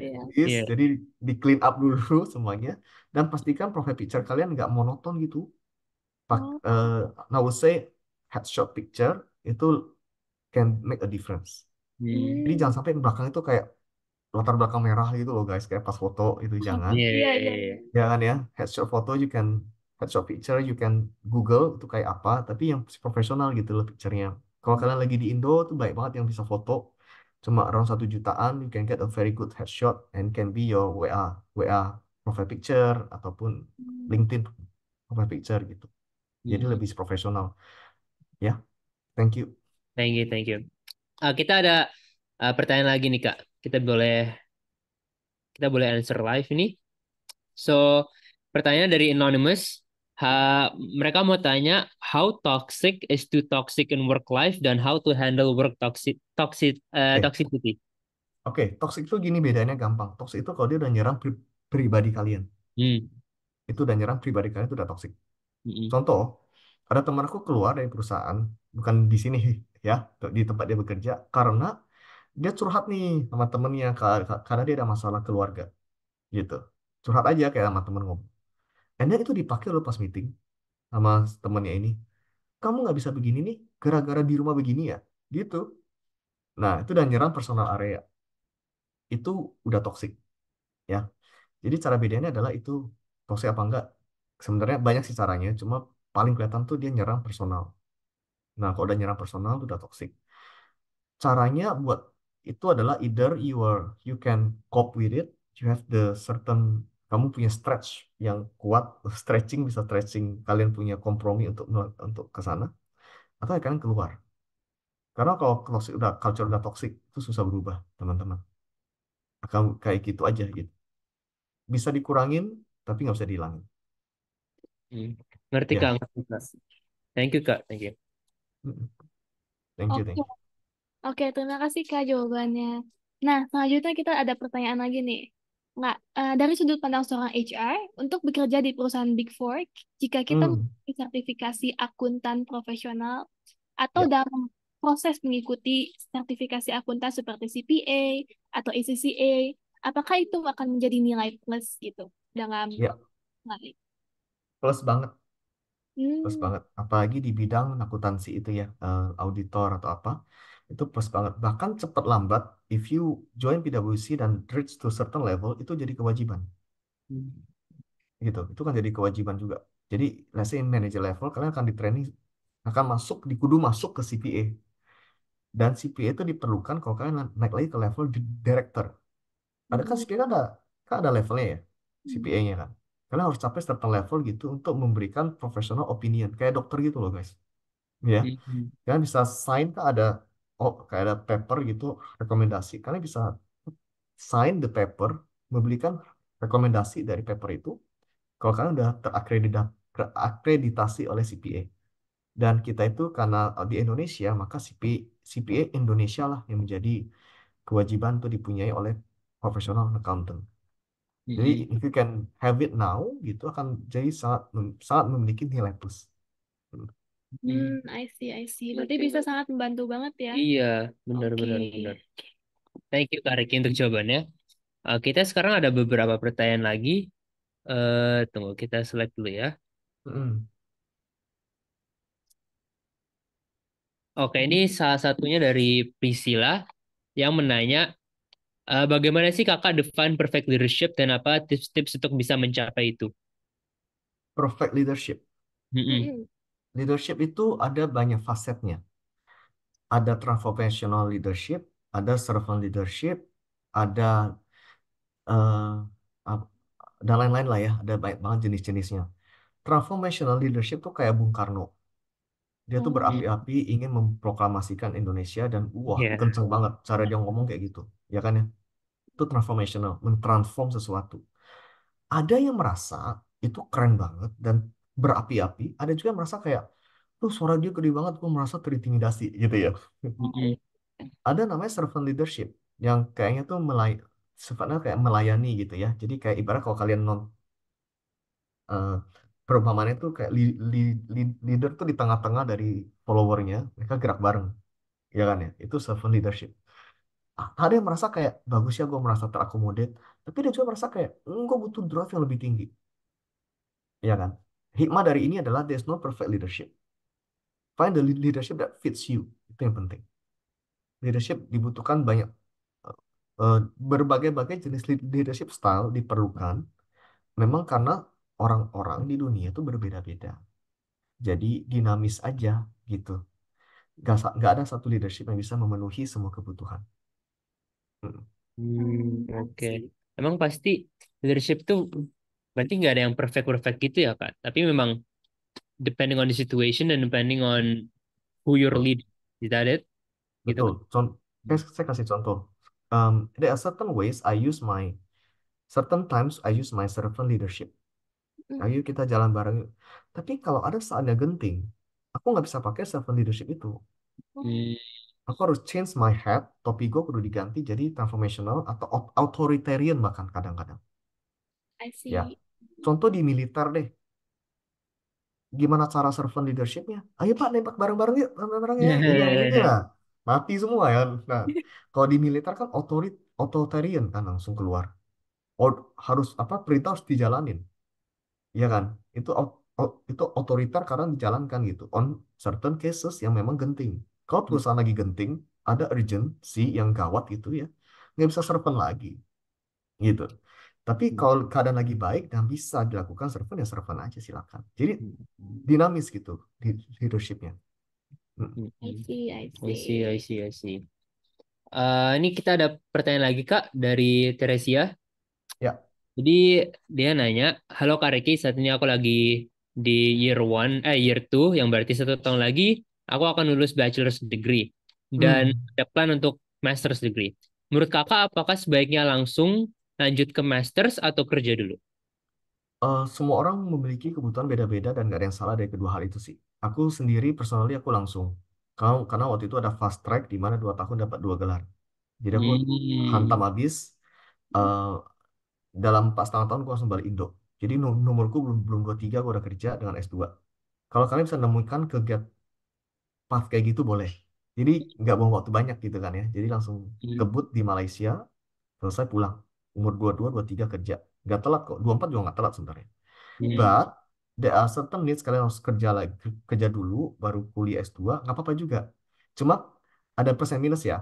Iya. please. Iya. Jadi di clean up dulu semuanya, dan pastikan profile picture kalian nggak monoton gitu. Pak, Oh. I would say headshot picture itu can make a difference. Jadi Hmm. jangan sampai belakang itu kayak latar belakang merah gitu loh guys, kayak pas foto itu jangan. Iya, Iya, iya, iya, iya. iya. Jangan ya, headshot foto headshot picture you can Google itu kayak apa, tapi yang profesional gitu loh picture-nya. Kalau kalian lagi di Indo tuh baik banget yang bisa foto. Cuma around 1 jutaan, you can get a very good headshot and can be your WA profile picture ataupun Hmm. LinkedIn profile picture gitu. Jadi Hmm. lebih profesional. Ya, thank you. Thank you, thank you. Kita ada pertanyaan lagi nih Kak. Kita boleh answer live ini. So, pertanyaan dari Anonymous. Mereka mau tanya, how toxic is too toxic in work life dan how to handle work Oke, toxicity. oke. Toxic itu gini bedanya gampang. Toxic itu kalau dia udah nyerang pribadi kalian. Hmm. Itu udah nyerang pribadi kalian itu udah toxic. Hmm. Contoh, ada teman aku keluar dari perusahaan, bukan di sini ya, di tempat dia bekerja, karena dia curhat nih sama temennya karena dia ada masalah keluarga gitu. Curhat aja kayak sama temen ngomong. And then itu dipakai loh pas meeting sama temennya ini. Kamu nggak bisa begini nih, gara-gara di rumah begini ya, gitu. Nah, itu udah nyerang personal area. Itu udah toxic ya. Jadi cara bedanya adalah itu toxic apa enggak. Sebenarnya banyak sih caranya, cuma paling kelihatan tuh dia nyerang personal. Nah, kalau udah nyerang personal itu udah toxic. Caranya buat itu adalah either you can cope with it, you have the certain kamu punya stretch yang kuat, bisa stretching, kalian punya kompromi untuk ke sana, atau ya kalian keluar. Karena kalau udah culture udah toxic itu susah berubah, teman-teman. Akan kayak gitu aja gitu. Bisa dikurangin, tapi nggak bisa dihilangin. Hmm. Ngerti Kak, Ya, ngerti Kak. Thank you Kak, thank you. mm, thank you, Oke, thank you. oke, terima kasih Kak jawabannya. Nah, selanjutnya kita ada pertanyaan lagi nih. Nggak, dari sudut pandang seorang HR, untuk bekerja di perusahaan Big Four, jika kita Hmm, memiliki sertifikasi akuntan profesional atau ya, dalam proses mengikuti sertifikasi akuntan seperti CPA atau ACCA, apakah itu akan menjadi nilai plus gitu dalam ya, nilai? plus banget. Plus Hmm. banget, apalagi di bidang akuntansi itu ya, auditor atau apa, itu plus banget. Bahkan cepat lambat, if you join PwC dan reach to certain level, itu jadi kewajiban, Hmm. gitu. Itu kan jadi kewajiban juga. Jadi, let's say manager level, kalian akan di training, akan kudu masuk ke CPA. Dan CPA itu diperlukan kalau kalian naik lagi ke level director. Ada kan Hmm. CPA kan ada levelnya ya, CPA-nya kan. Kalian harus capai certain level gitu untuk memberikan professional opinion, kayak dokter gitu loh guys. Ya, Hmm. kalian bisa sign kan ada kayak ada paper gitu rekomendasi. Kalian bisa sign the paper, memberikan rekomendasi dari paper itu kalau kalian udah terakreditasi oleh CPA. Dan kita itu karena di Indonesia, maka CPA Indonesia lah yang menjadi kewajiban untuk dipunyai oleh professional accountant. Jadi Hmm. if you can have it now gitu akan jadi sangat memiliki nilai plus. Hmm. Hmm. I see, I see. Berarti bisa sangat membantu banget ya. Iya, benar, Oke. benar, benar. Thank you Kak Riki untuk jawabannya. Kita sekarang ada beberapa pertanyaan lagi. Tunggu, kita select dulu ya. Mm-mm. Oke, ini salah satunya dari Priscilla yang menanya, bagaimana sih kakak define perfect leadership dan apa tips-tips untuk bisa mencapai itu? Perfect leadership. Mm-mm. Mm-mm. Leadership itu ada banyak fasetnya. Ada transformational leadership, ada servant leadership, ada eh, ap- dan lain-lain lah ya. Ada banyak banget jenis-jenisnya. Transformational leadership tuh kayak Bung Karno. Dia tuh Oh. Mm. berapi-api ingin memproklamasikan Indonesia dan wah Iya. kenceng banget cara dia ngomong kayak gitu. Ya kan ya? Itu transformational, mentransform sesuatu. Ada yang merasa itu keren banget dan berapi-api. Ada juga yang merasa kayak, tuh suara dia gede banget, gue merasa terintimidasi gitu ya. Mm-mm. Ada namanya servant leadership yang kayaknya tuh sifatnya kayak melayani gitu ya. Jadi kayak ibarat kalau kalian eh, perumpamaannya tuh kayak leader tuh di tengah-tengah dari followernya, mereka gerak bareng, ya kan ya. Itu servant leadership. Ada yang merasa kayak bagus ya gue merasa terakomodir, tapi dia juga merasa kayak gue butuh drive yang lebih tinggi, ya kan. Hikmah dari ini adalah there's no perfect leadership. Find the leadership that fits you. Itu yang penting. Leadership dibutuhkan banyak, berbagai-bagai jenis leadership style diperlukan. Memang karena orang-orang di dunia itu berbeda-beda. Jadi dinamis aja gitu. Nggak ada satu leadership yang bisa memenuhi semua kebutuhan. Mm. Oke. Emang pasti leadership tuh berarti nggak ada yang perfect-perfect gitu ya, Kak. Tapi memang depending on the situation and depending on who you're Betul. leading. Is that it? Gitu Betul. kan? Saya kasih contoh. There are certain ways certain times I use my servant leadership. Mm. Ayo kita jalan bareng yuk. Tapi kalau ada saatnya genting, aku nggak bisa pakai servant leadership itu. Hmm. Aku harus change my hat, topi gue kudu diganti jadi transformational atau authoritarian bahkan kadang-kadang. I Ya, see. contoh di militer deh. Gimana cara servant leadershipnya? Ayo Pak, nembak bareng-bareng yuk, bareng-bareng ya. Ini ini ya, mati semua ya. Nah, kalau di militer kan authoritarian kan langsung keluar. Harus apa? Perintah harus dijalanin. Iya kan? Itu otoriter karena dijalankan gitu. On certain cases yang memang genting. Kalau perusahaan lagi genting, ada urgency yang gawat gitu ya, nggak bisa servant lagi gitu. Tapi kalau keadaan lagi baik dan bisa dilakukan servant ya servant aja silakan. Jadi dinamis gitu leadershipnya. Hmm. I see, I I see, I see. see, I see. Ini kita ada pertanyaan lagi Kak dari Teresia. Ya. Jadi dia nanya, halo Kak Reki, saat ini aku lagi di year 2, yang berarti 1 tahun lagi aku akan lulus bachelor's degree dan Hmm. ada plan untuk master's degree. Menurut Kakak, apakah sebaiknya langsung lanjut ke master's atau kerja dulu? Semua orang memiliki kebutuhan beda-beda dan gak ada yang salah dari kedua hal itu sih. Aku sendiri, personally aku langsung. Karena waktu itu ada fast track di mana 2 tahun dapat 2 gelar. Jadi aku hantam Hmm. habis. eh, Dalam 4,5 tahun gue langsung balik Indo. Jadi nomorku belum belum 23 gue udah kerja dengan S2. Kalau kalian bisa nemukan kegiatan path kayak gitu boleh. Jadi nggak buang waktu banyak gitu kan ya. Jadi langsung kebut di Malaysia, selesai pulang. Umur 22, 23 kerja. Nggak telat kok. 24 juga nggak telat sebenarnya. Hmm. But there are certain needs kalian harus kerja lagi, kerja dulu baru kuliah S2, nggak apa-apa juga. Cuma ada plus dan minus ya.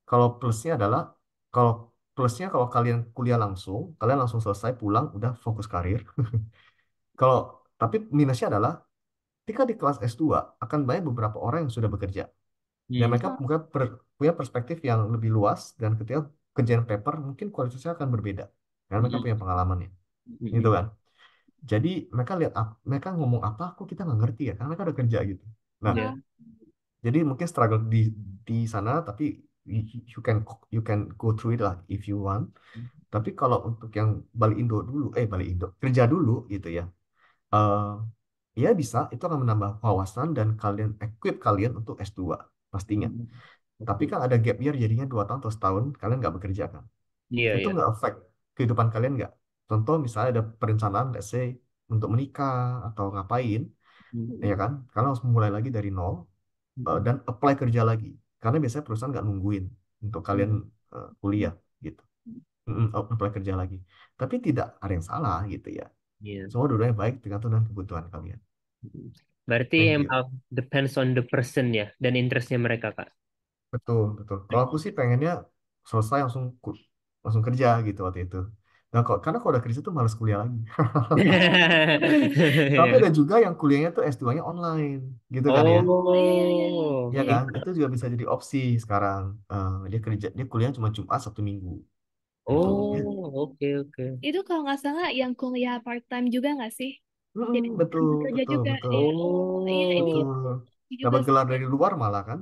Kalau plusnya adalah kalau kalau kalian kuliah langsung, kalian langsung selesai pulang udah fokus karir. Kalau tapi minusnya adalah ketika di kelas S2 akan banyak beberapa orang yang sudah bekerja dan Hmm. mereka punya perspektif yang lebih luas dan ketika kerjaan paper mungkin kualitasnya akan berbeda karena mereka Hmm. punya pengalamannya, gitu Hmm. kan. Jadi mereka ngomong apa, kok kita nggak ngerti ya, karena mereka udah kerja gitu. Nah, Ya. Oh, jadi mungkin struggle di sana, tapi you you can you can go through it lah if you want. Tapi kalau untuk yang Bali Indo, kerja dulu gitu ya, eh ya bisa, itu akan menambah wawasan dan kalian equip kalian untuk S2 pastinya. Tapi Oke. kan ada gap year jadinya 2 tahun atau setahun kalian nggak bekerja kan. Iya, Itu iya. nggak affect kehidupan kalian nggak? Contoh misalnya ada perencanaan, let's say untuk menikah atau ngapain, ya kan? Kalian harus mulai lagi dari nol, dan apply kerja lagi. Karena biasanya perusahaan nggak nungguin untuk kalian kuliah gitu. Apply kerja lagi. Tapi tidak ada yang salah gitu ya. Iya. Semua dua-duanya baik tergantung dengan kebutuhan kalian. Berarti Thank you. emang depends on the person ya dan interestnya mereka, Kak. Betul, betul. Kalau aku sih pengennya selesai langsung kerja gitu waktu itu. Nah, karena kalau udah kerja tuh males kuliah lagi. Tapi ada juga yang kuliahnya tuh S2-nya online, gitu kan ya. iya, iya, iya, iya. Ya Iya, kan? Itu juga bisa jadi opsi sekarang. Dia kuliah cuma Jumat, Sabtu, Minggu. Gitu. Ya. Oh, oke, oke. itu kalau nggak salah yang kuliah part time juga nggak sih? Jadi Betul, sambil kerja betul, juga. betul, Iya. Oh, iya ini betul. juga Dapat sih. gelar dari luar malah kan,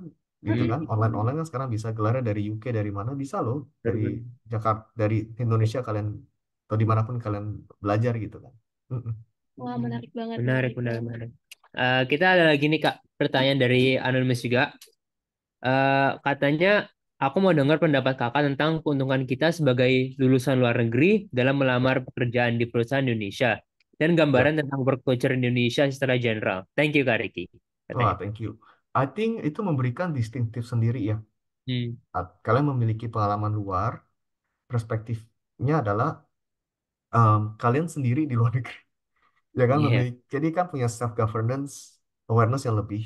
gitu kan? Hmm, Online-online kan sekarang bisa gelarnya dari UK, dari mana bisa loh, dari benar-benar. Jakarta, dari Indonesia kalian atau dimanapun kalian belajar gitu kan. Mm-mm. Wah, menarik banget, Menarik, menarik menarik, banget. menarik. Kita ada lagi nih, Kak. pertanyaan dari Anonymous juga. Katanya, aku mau dengar pendapat kakak tentang keuntungan kita sebagai lulusan luar negeri dalam melamar pekerjaan di perusahaan Indonesia dan Ya, gambaran tentang work culture Indonesia secara general. Thank you, Kak Ricky. wah, Katanya. thank you. I think itu memberikan distintif sendiri ya. Hmm. Kalian memiliki pengalaman luar, perspektifnya adalah kalian sendiri di luar negeri. Ya kan, Iya. memiliki, jadi kan punya self governance, awareness yang lebih,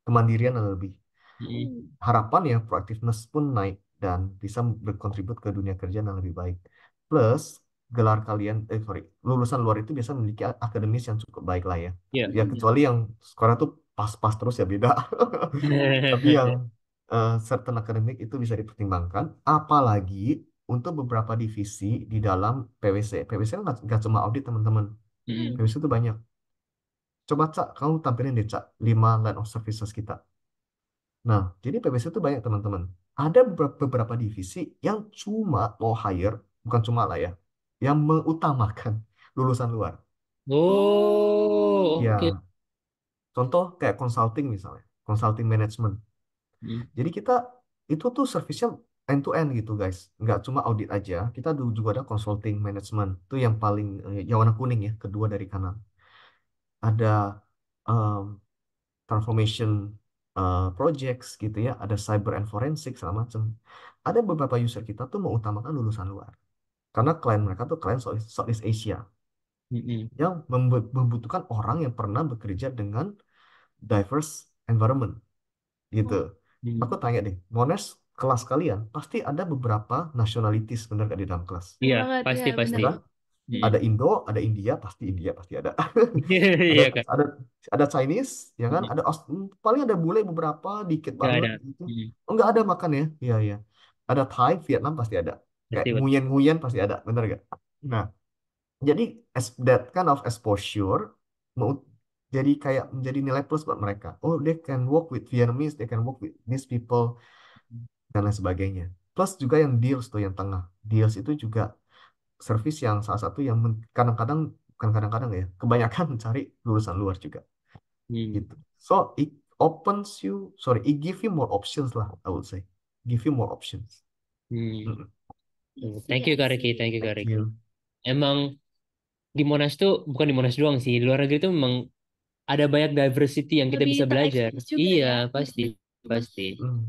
kemandirian yang lebih. Hmm. Hmm. Harapan ya proaktifness pun naik dan bisa berkontribut ke dunia kerja yang lebih baik. Plus gelar kalian, sorry, lulusan luar itu biasa memiliki akademis yang cukup baik lah ya. Iya. Ya kecuali yang sekarang tuh pas-pas terus ya beda. Tapi yang certain akademik itu bisa dipertimbangkan. Apalagi untuk beberapa divisi di dalam PwC. PwC kan nggak cuma audit teman-teman. Hmm. PwC itu banyak. Coba Cak, kamu tampilin deh Cak, 5 line of services kita. Nah, jadi PPC itu banyak teman-teman. Ada beberapa divisi yang cuma mau hire, bukan cuma lah ya, yang mengutamakan lulusan luar. Oh, oke. Ya, contoh kayak consulting misalnya, consulting management. Hmm. Jadi kita itu tuh service-nya end to end gitu guys. Nggak cuma audit aja, kita juga ada consulting management. Itu yang paling, yang warna kuning ya, kedua dari kanan. Ada um, transformation projects gitu ya, ada cyber and forensic segala macam. Ada beberapa user kita tuh mengutamakan lulusan luar. Karena klien mereka tuh klien Southeast Asia Hmm. yang membutuhkan orang yang pernah bekerja dengan diverse environment gitu. Aku Hmm. tanya deh, Monash kelas kalian pasti ada beberapa nationalities bener gak di dalam kelas? Iya, Bener banget ya, pasti Ya pasti. bener. kan? Hmm. Ada Indo, ada India pasti ada. ada Iya, Kak. ada ada Chinese ya kan, Hmm. ada paling ada bule beberapa dikit Nggak banget ada. gitu. Hmm. Oh, nggak ada makan ya, iya iya, ada Thai Vietnam pasti ada, kayak Pasti, pasti. nguyen-nguyen pasti ada, bener gak? Nah, jadi that kind of exposure mau jadi kayak menjadi nilai plus buat mereka. Oh, they can work with Vietnamese, they can work with these people dan lain sebagainya. Plus juga yang deals tuh yang tengah, deals itu juga service yang salah satu yang kadang-kadang, bukan kadang-kadang ya, kebanyakan mencari lulusan luar juga Hmm. gitu. So it opens you, sorry, it give you more options lah, I would say. Give you more options. Hmm. Mm-mm. I Thank see, you, I Kak Ricky. see. Thank you, Kak Thank Ricky. you. Emang di Monash tuh, bukan di Monash doang sih, di luar negeri tuh memang ada banyak diversity yang kita Lebih bisa belajar. terekspos juga Iya, ya. pasti. Pasti. Mm.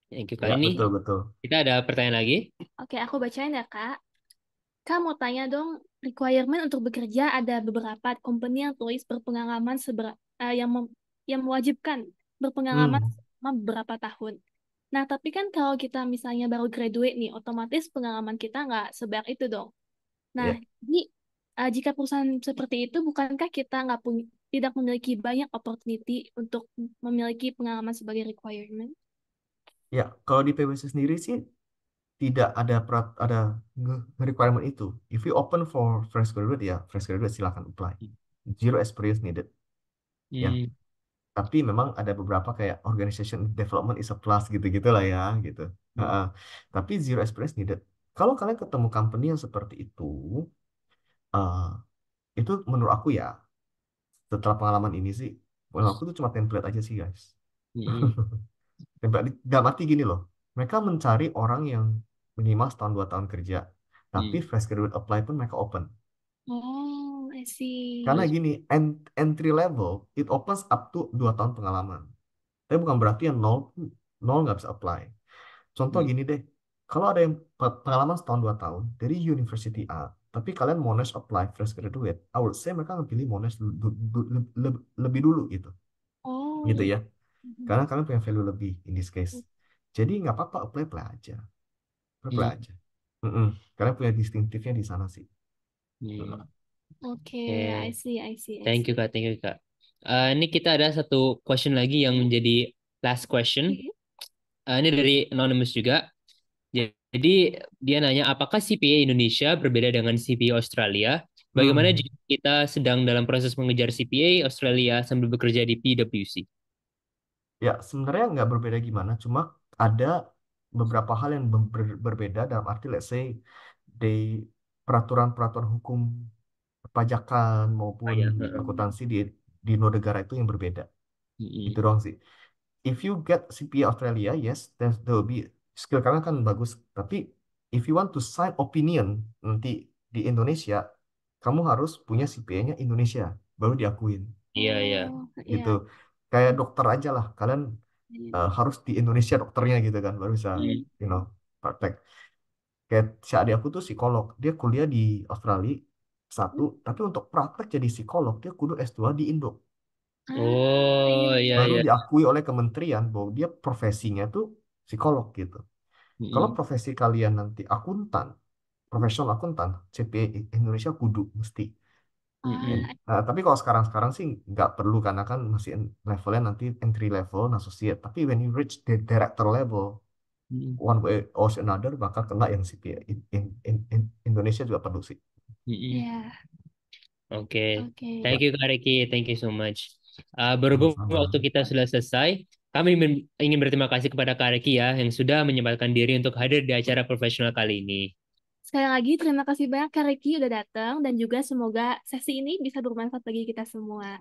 Thank you, Kak. Ya, Ini betul betul. kita ada pertanyaan lagi. Oke, aku bacain ya, Kak. Kak mau tanya dong, requirement untuk bekerja ada beberapa company yang tulis berpengalaman yang mewajibkan berpengalaman Hmm. selama beberapa tahun. Nah, tapi kan kalau kita misalnya baru graduate nih, otomatis pengalaman kita nggak sebanyak itu dong. Nah, Ya, jadi jika perusahaan seperti itu, bukankah kita nggak punya tidak memiliki banyak opportunity untuk memiliki pengalaman sebagai requirement? ya. Kalau di PwC sendiri sih tidak ada ada requirement itu. If you open for fresh graduate ya, fresh graduate silakan apply. Zero experience needed. Ya, Hmm. tapi memang ada beberapa kayak organization development is a plus gitu-gitu lah ya gitu. Hmm. Tapi zero experience needed. Kalau kalian ketemu company yang seperti uh, itu menurut aku ya, setelah pengalaman ini sih, menurut aku itu cuma template aja sih guys. Hmm. Template dalam arti gini loh, mereka mencari orang yang minimal setahun 2 tahun kerja, tapi Hmm. fresh graduate apply pun mereka open. Oh, I Karena see. gini, entry level it opens up to 2 tahun pengalaman. Tapi bukan berarti yang nol nol nggak bisa apply. Contoh Hmm. gini deh, kalau ada yang pengalaman setahun 2 tahun dari University A, tapi kalian Monash apply fresh graduate, I would say mereka pilih Monash lebih dulu gitu, gitu Oh. ya. Karena kalian punya value lebih in this case. Jadi nggak apa-apa apply apply aja, apply Hmm. aja. Mm-mm. Kalian punya distinktifnya di sana sih. Hmm. Mm. Oke, I Oke. see, I see, I Thank you, see. Kak. Thank you, Kak. Ini kita ada satu question lagi yang menjadi last question. Ini dari Anonymous juga. Jadi dia nanya, apakah CPA Indonesia berbeda dengan CPA Australia? Bagaimana Hmm. jika kita sedang dalam proses mengejar CPA Australia sambil bekerja di PwC? Ya, sebenarnya nggak berbeda gimana, cuma ada beberapa hal yang berbeda dalam arti let's say di peraturan-peraturan hukum perpajakan Oh maupun ya. akuntansi di dua negara itu yang berbeda. Itu Mm-mm. doang sih. If you get CPA Australia, yes, there will be skill kalian kan bagus. Tapi if you want to sign opinion nanti di Indonesia, kamu harus punya CPA-nya Indonesia, baru diakuin Iya, iya. Oh, gitu. iya. Kayak dokter aja lah, kalian Iya. harus di Indonesia dokternya gitu kan, baru bisa, Mm, you know, praktek. Kayak si adik aku tuh psikolog, dia kuliah di Australia satu, tapi untuk praktek jadi psikolog dia kudu S2 di Indo, Iya, Oh, iya, iya. baru iya. diakui oleh kementerian bahwa dia profesinya tuh psikolog gitu. Kalau Mm-mm. profesi kalian nanti akuntan, profesional akuntan, CPA Indonesia kudu mesti. Mm-mm. Tapi kalau sekarang-sekarang sih nggak perlu karena kan masih levelnya nanti entry level, associate. Tapi when you reach the director level, Mm-mm. one way or another bakal kena yang CPA. Indonesia juga perlu sih. Mm-mm. Iya. Oke, Oke. thank you Kak Riki, thank you so much. Berhubung Sama-sama. waktu kita sudah selesai, kami ingin berterima kasih kepada Kak Riki ya yang sudah menyempatkan diri untuk hadir di acara profesional kali ini. Sekali lagi terima kasih banyak Kak Ricky udah datang dan juga semoga sesi ini bisa bermanfaat bagi kita semua.